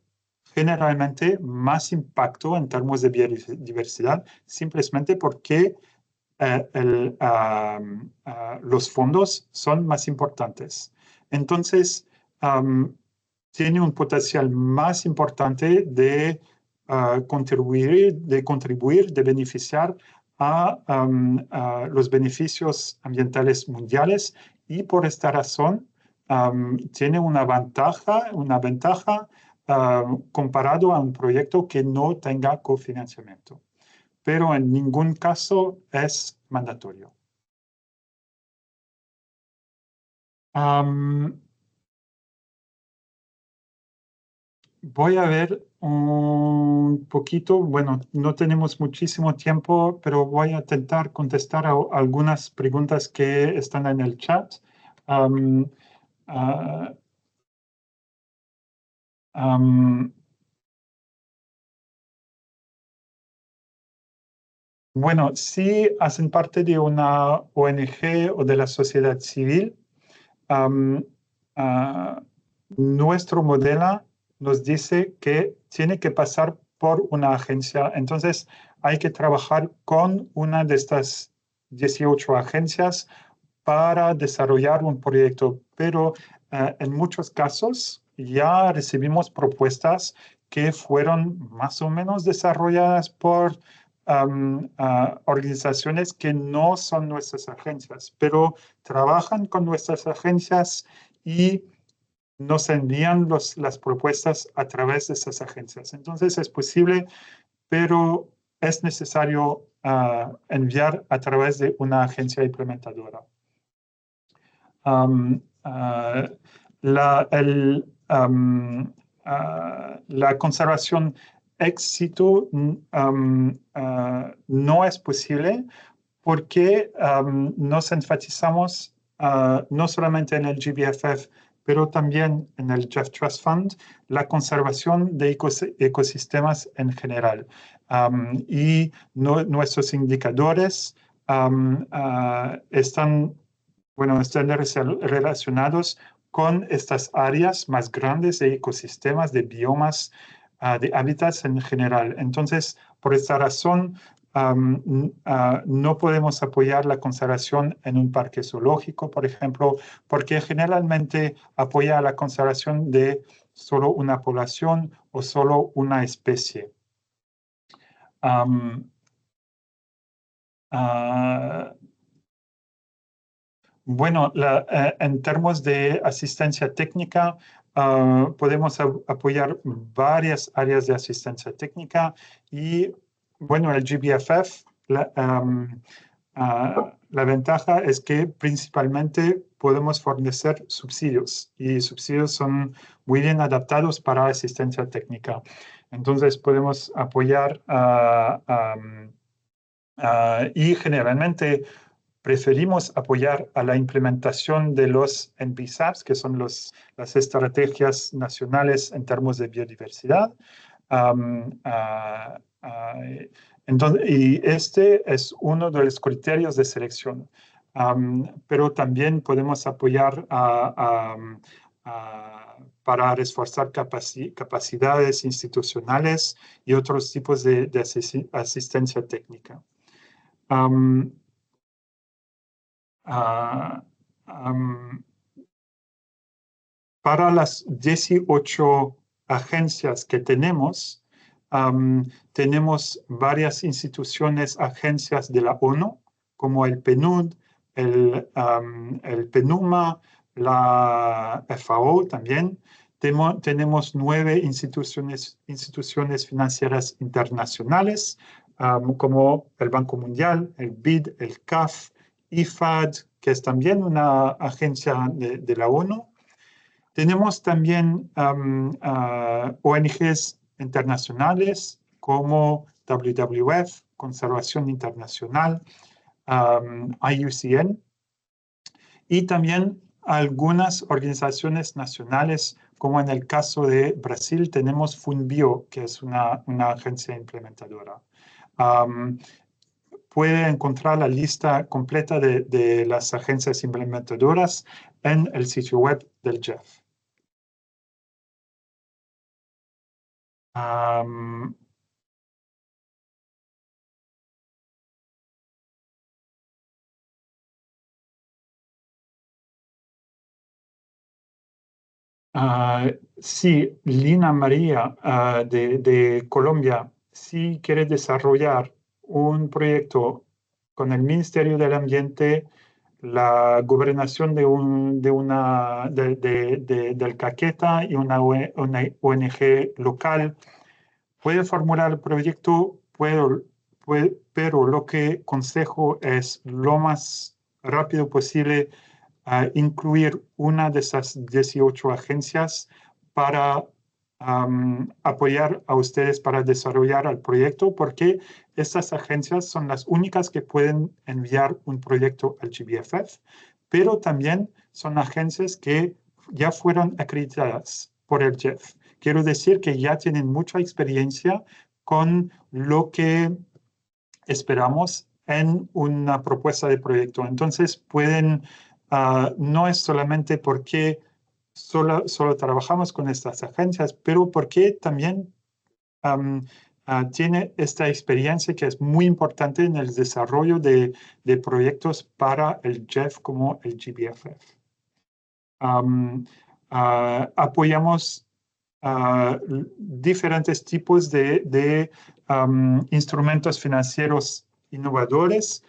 B: generalmente más impacto en términos de biodiversidad, simplemente porque los fondos son más importantes. Entonces, tiene un potencial más importante de contribuir, de beneficiar a los beneficios ambientales mundiales, y por esta razón tiene una ventaja comparado a un proyecto que no tenga cofinanciamiento, pero en ningún caso es mandatorio. Voy a ver un poquito, bueno, no tenemos muchísimo tiempo, pero voy a intentar contestar a algunas preguntas que están en el chat. Bueno, si hacen parte de una ONG o de la sociedad civil, nuestro modelo nos dice que tiene que pasar por una agencia. Entonces, hay que trabajar con una de estas 18 agencias para desarrollar un proyecto. Pero en muchos casos ya recibimos propuestas que fueron más o menos desarrolladas por organizaciones que no son nuestras agencias, pero trabajan con nuestras agencias y nos envían las propuestas a través de esas agencias. Entonces es posible, pero es necesario enviar a través de una agencia implementadora. La conservación ex situ no es posible porque nos enfatizamos no solamente en el GBFF, pero también en el Jeff Trust Fund, la conservación de ecosistemas en general. Y nuestros indicadores están relacionados con estas áreas más grandes de ecosistemas, de biomas, de hábitats en general. Entonces, por esta razón, no podemos apoyar la conservación en un parque zoológico, por ejemplo, porque generalmente apoya la conservación de solo una población o solo una especie. Bueno, en términos de asistencia técnica, podemos apoyar varias áreas de asistencia técnica y, bueno, el GBFF, la ventaja es que principalmente podemos fornecer subsidios y subsidios son muy bien adaptados para asistencia técnica. Entonces, podemos apoyar y generalmente preferimos apoyar a la implementación de los NBSAPs, que son las estrategias nacionales en términos de biodiversidad. Entonces, y este es uno de los criterios de selección. Pero también podemos apoyar para reforzar capacidades institucionales y otros tipos de asistencia técnica. Para las 18 agencias que tenemos, tenemos varias instituciones, agencias de la ONU, como el PNUD, el PNUMA, la FAO también. Tenemos 9 instituciones financieras internacionales, como el Banco Mundial, el BID, el CAF, IFAD, que es también una agencia de la ONU. Tenemos también ONGs internacionales como WWF, Conservación Internacional, IUCN, y también algunas organizaciones nacionales, como en el caso de Brasil tenemos FUNBio, que es una agencia implementadora. Puede encontrar la lista completa de las agencias implementadoras en el sitio web del Jeff. Sí, Lina María de Colombia, sí quiere desarrollar un proyecto con el Ministerio del Ambiente, la gobernación del Caquetá y una ONG local. Puede formular el proyecto, pero lo que aconsejo es lo más rápido posible incluir una de esas 18 agencias para apoyar a ustedes para desarrollar el proyecto, porque estas agencias son las únicas que pueden enviar un proyecto al GBFF, pero también son agencias que ya fueron acreditadas por el Jeff. Quiero decir que ya tienen mucha experiencia con lo que esperamos en una propuesta de proyecto. Entonces pueden, no es solamente porque solo trabajamos con estas agencias, pero porque también tiene esta experiencia que es muy importante en el desarrollo de proyectos para el Jeff como el GBFF. Apoyamos diferentes tipos de instrumentos financieros innovadores,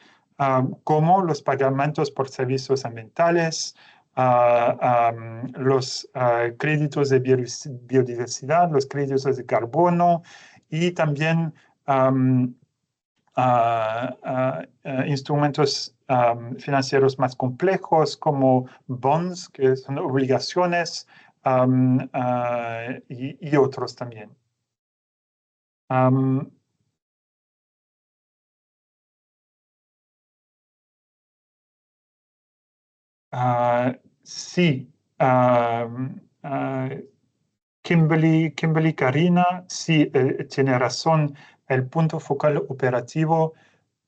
B: como los pagamentos por servicios ambientales, los créditos de biodiversidad, los créditos de carbono y también instrumentos financieros más complejos como bonds, que son obligaciones, y otros también. Sí, Kimberly Karina, sí, tiene razón. El punto focal operativo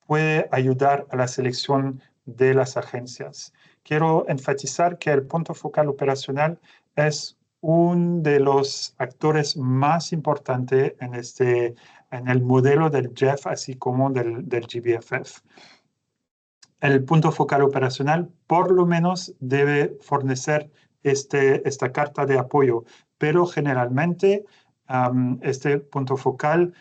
B: puede ayudar a la selección de las agencias. Quiero enfatizar que el punto focal operacional es uno de los actores más importantes en el modelo del GEF, así como del GBFF. El punto focal operacional por lo menos debe fornecer esta carta de apoyo, pero generalmente este punto focal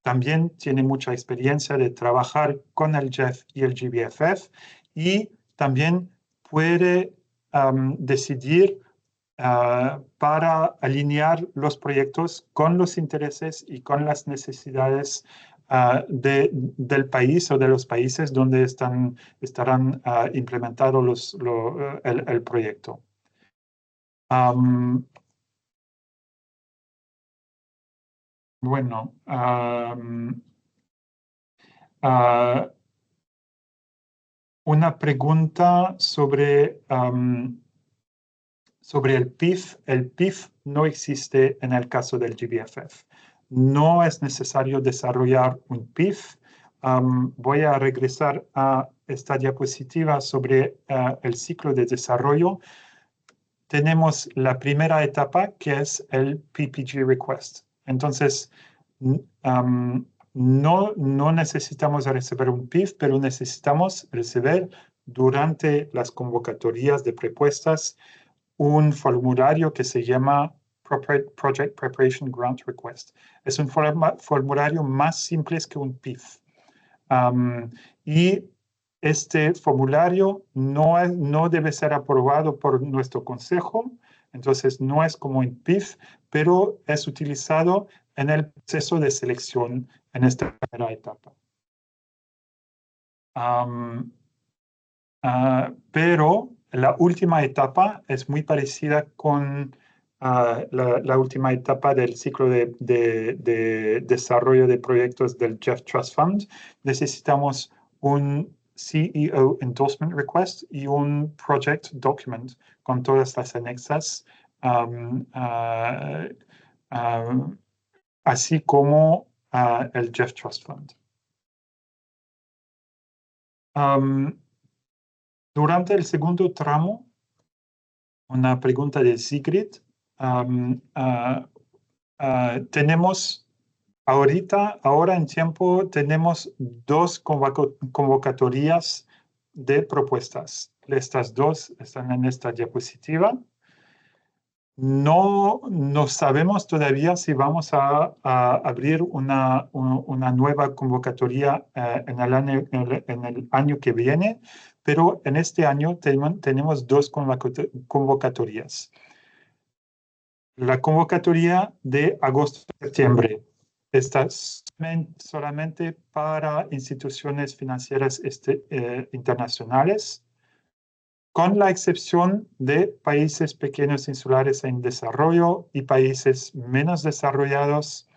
B: también tiene mucha experiencia de trabajar con el GEF y el GBFF y también puede decidir para alinear los proyectos con los intereses y con las necesidades del país o de los países donde estarán implementados el proyecto. Bueno, una pregunta sobre el PIF. El PIF no existe en el caso del GBFF. No es necesario desarrollar un PIF. Voy a regresar a esta diapositiva sobre el ciclo de desarrollo. Tenemos la primera etapa, que es el PPG Request. Entonces, no necesitamos recibir un PIF, pero necesitamos recibir durante las convocatorias de propuestas un formulario que se llama Project Preparation Grant Request. Es un formulario más simple que un PIF. Y este formulario no debe ser aprobado por nuestro consejo, entonces no es como un PIF, pero es utilizado en el proceso de selección en esta primera etapa. Pero la última etapa es muy parecida con la última etapa del ciclo de desarrollo de proyectos del GEF Trust Fund. Necesitamos un CEO Endorsement Request y un Project Document con todas las anexas, así como el GEF Trust Fund. Durante el segundo tramo, una pregunta de Sigrid. Tenemos ahora en tiempo, tenemos 2 convocatorias de propuestas. Estas 2 están en esta diapositiva. No sabemos todavía si vamos a abrir una nueva convocatoria en el año que viene, pero en este año tenemos 2 convocatorias. La convocatoria de agosto-septiembre está solamente para instituciones financieras internacionales, con la excepción de países pequeños insulares en desarrollo y países menos desarrollados,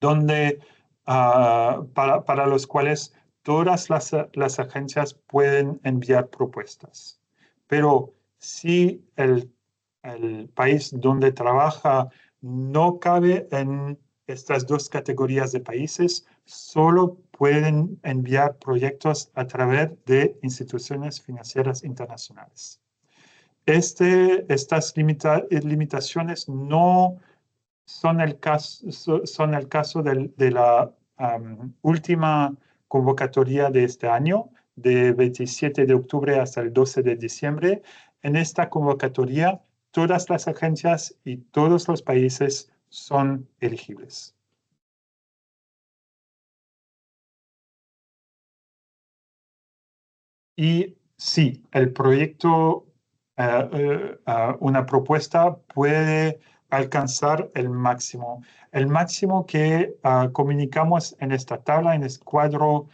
B: donde para los cuales todas las agencias pueden enviar propuestas. Pero si el país donde trabaja no cabe en estas 2 categorías de países, solo pueden enviar proyectos a través de instituciones financieras internacionales. Estas limitaciones no son el caso de la última convocatoria de este año, de 27 de octubre hasta el 12 de diciembre. En esta convocatoria todas las agencias y todos los países son elegibles. Y sí, el proyecto, una propuesta puede alcanzar el máximo. El máximo que comunicamos en esta tabla, en este cuadro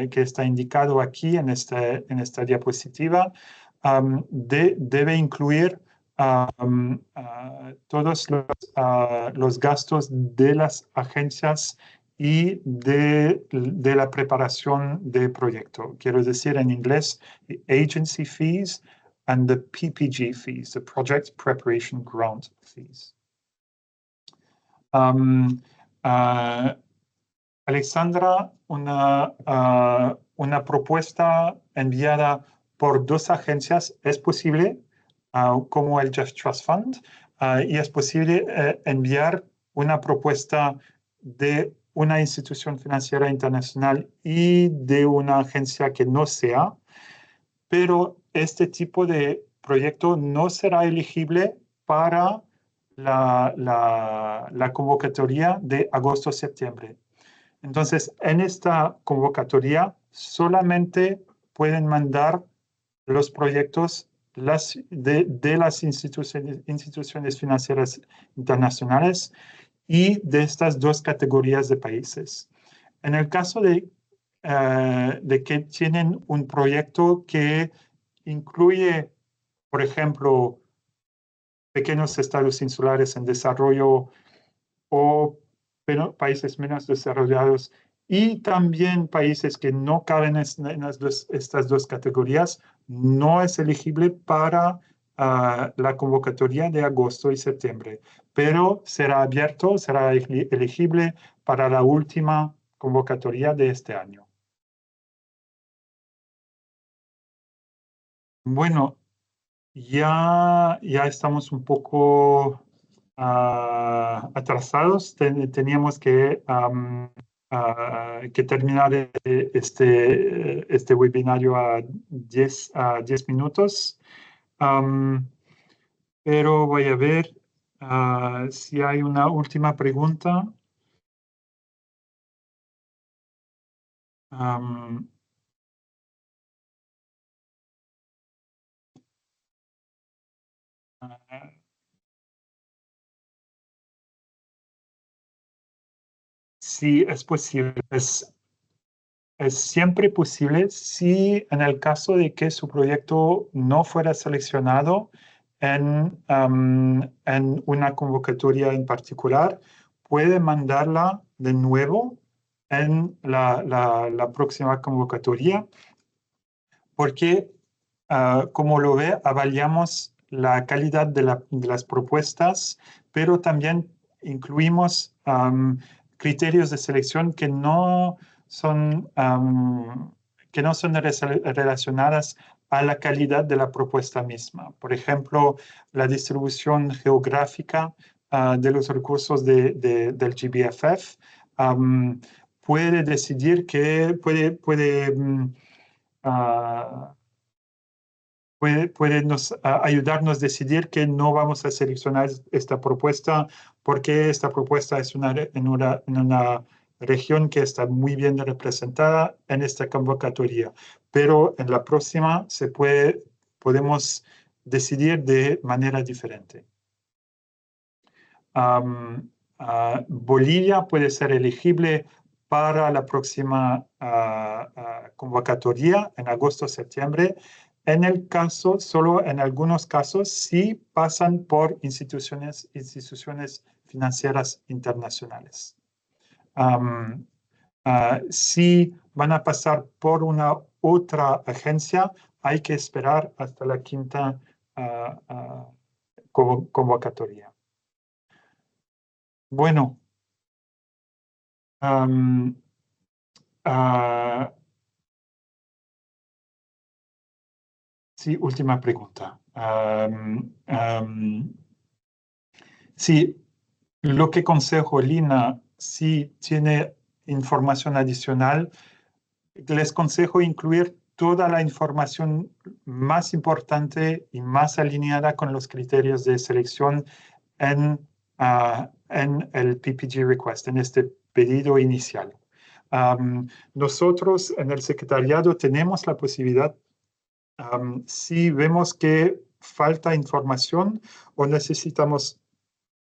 B: que está indicado aquí en esta diapositiva, debe incluir todos los gastos de las agencias y de la preparación de proyecto. Quiero decir en inglés, the agency fees and the PPG fees, the project preparation grant fees. Alexandra, una propuesta enviada por 2 agencias es posible, como el Just Trust Fund, y es posible enviar una propuesta de una institución financiera internacional y de una agencia que no sea, pero este tipo de proyecto no será elegible para la convocatoria de agosto-septiembre. Entonces, en esta convocatoria solamente pueden mandar los proyectos de las instituciones financieras internacionales y de estas 2 categorías de países. En el caso de que tienen un proyecto que incluye, por ejemplo, pequeños estados insulares en desarrollo o países menos desarrollados y también países que no caben en estas 2 categorías, no es elegible para la convocatoria de agosto y septiembre, pero será abierto, será elegible para la última convocatoria de este año. Bueno, ya estamos un poco atrasados. Teníamos que terminar este webinario a 10 minutos. Pero voy a ver si hay una última pregunta. Sí, es posible. Es siempre posible si en el caso de que su proyecto no fuera seleccionado en una convocatoria en particular, puede mandarla de nuevo en la próxima convocatoria, porque como lo ve, avaliamos la calidad de las propuestas, pero también incluimos criterios de selección que no son relacionadas a la calidad de la propuesta misma. Por ejemplo, la distribución geográfica de los recursos del GBFF puede decidir que puede ayudarnos a decidir que no vamos a seleccionar esta propuesta porque esta propuesta es en una región que está muy bien representada en esta convocatoria. Pero en la próxima podemos decidir de manera diferente. Bolivia puede ser elegible para la próxima convocatoria en agosto-septiembre. Solo en algunos casos, sí pasan por instituciones financieras internacionales. Si van a pasar por una otra agencia, hay que esperar hasta la 5ª convocatoria. Bueno. Sí, última pregunta. Sí, lo que aconsejo, Lina, si tiene información adicional, les aconsejo incluir toda la información más importante y más alineada con los criterios de selección en el PPG request, en este pedido inicial. Nosotros en el secretariado tenemos la posibilidad, si vemos que falta información o necesitamos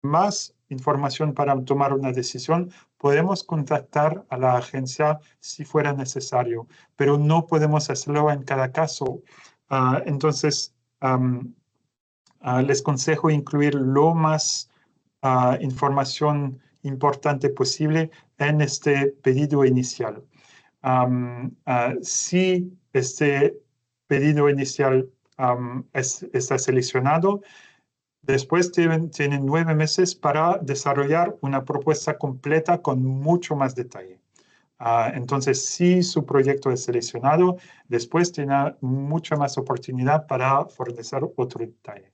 B: más información para tomar una decisión, podemos contactar a la agencia si fuera necesario, pero no podemos hacerlo en cada caso. Entonces, les aconsejo incluir lo más información importante posible en este pedido inicial. Si este pedido inicial está seleccionado, después tienen 9 meses para desarrollar una propuesta completa con mucho más detalle. Entonces, si su proyecto es seleccionado, después tiene mucha más oportunidad para fornecer otro detalle.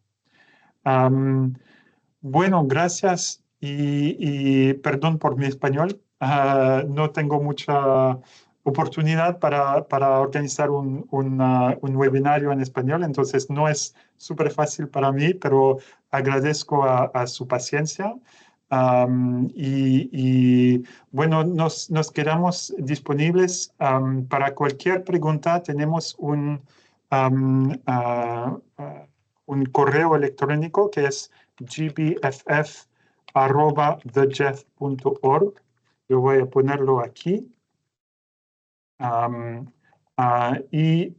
B: Bueno, gracias y perdón por mi español. No tengo mucha oportunidad para organizar un webinario en español, entonces no es súper fácil para mí, pero agradezco a su paciencia. Bueno, nos quedamos disponibles para cualquier pregunta. Tenemos un correo electrónico que es gbff@thejeff.org. Yo voy a ponerlo aquí. Y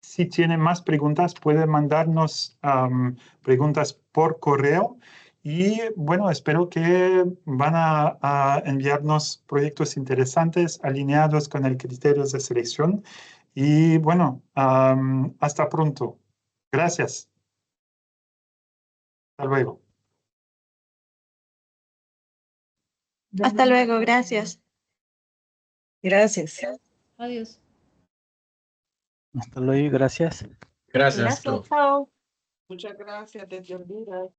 B: si tienen más preguntas, pueden mandarnos preguntas por correo. Y bueno, espero que van a enviarnos proyectos interesantes alineados con el criterio de selección. Y bueno, hasta pronto. Gracias. Hasta luego.
H: Hasta luego, gracias.
I: Gracias.
H: Adiós.
J: Hasta luego, gracias.
F: Gracias.
A: Gracias, chao.
I: Muchas gracias desde Honduras.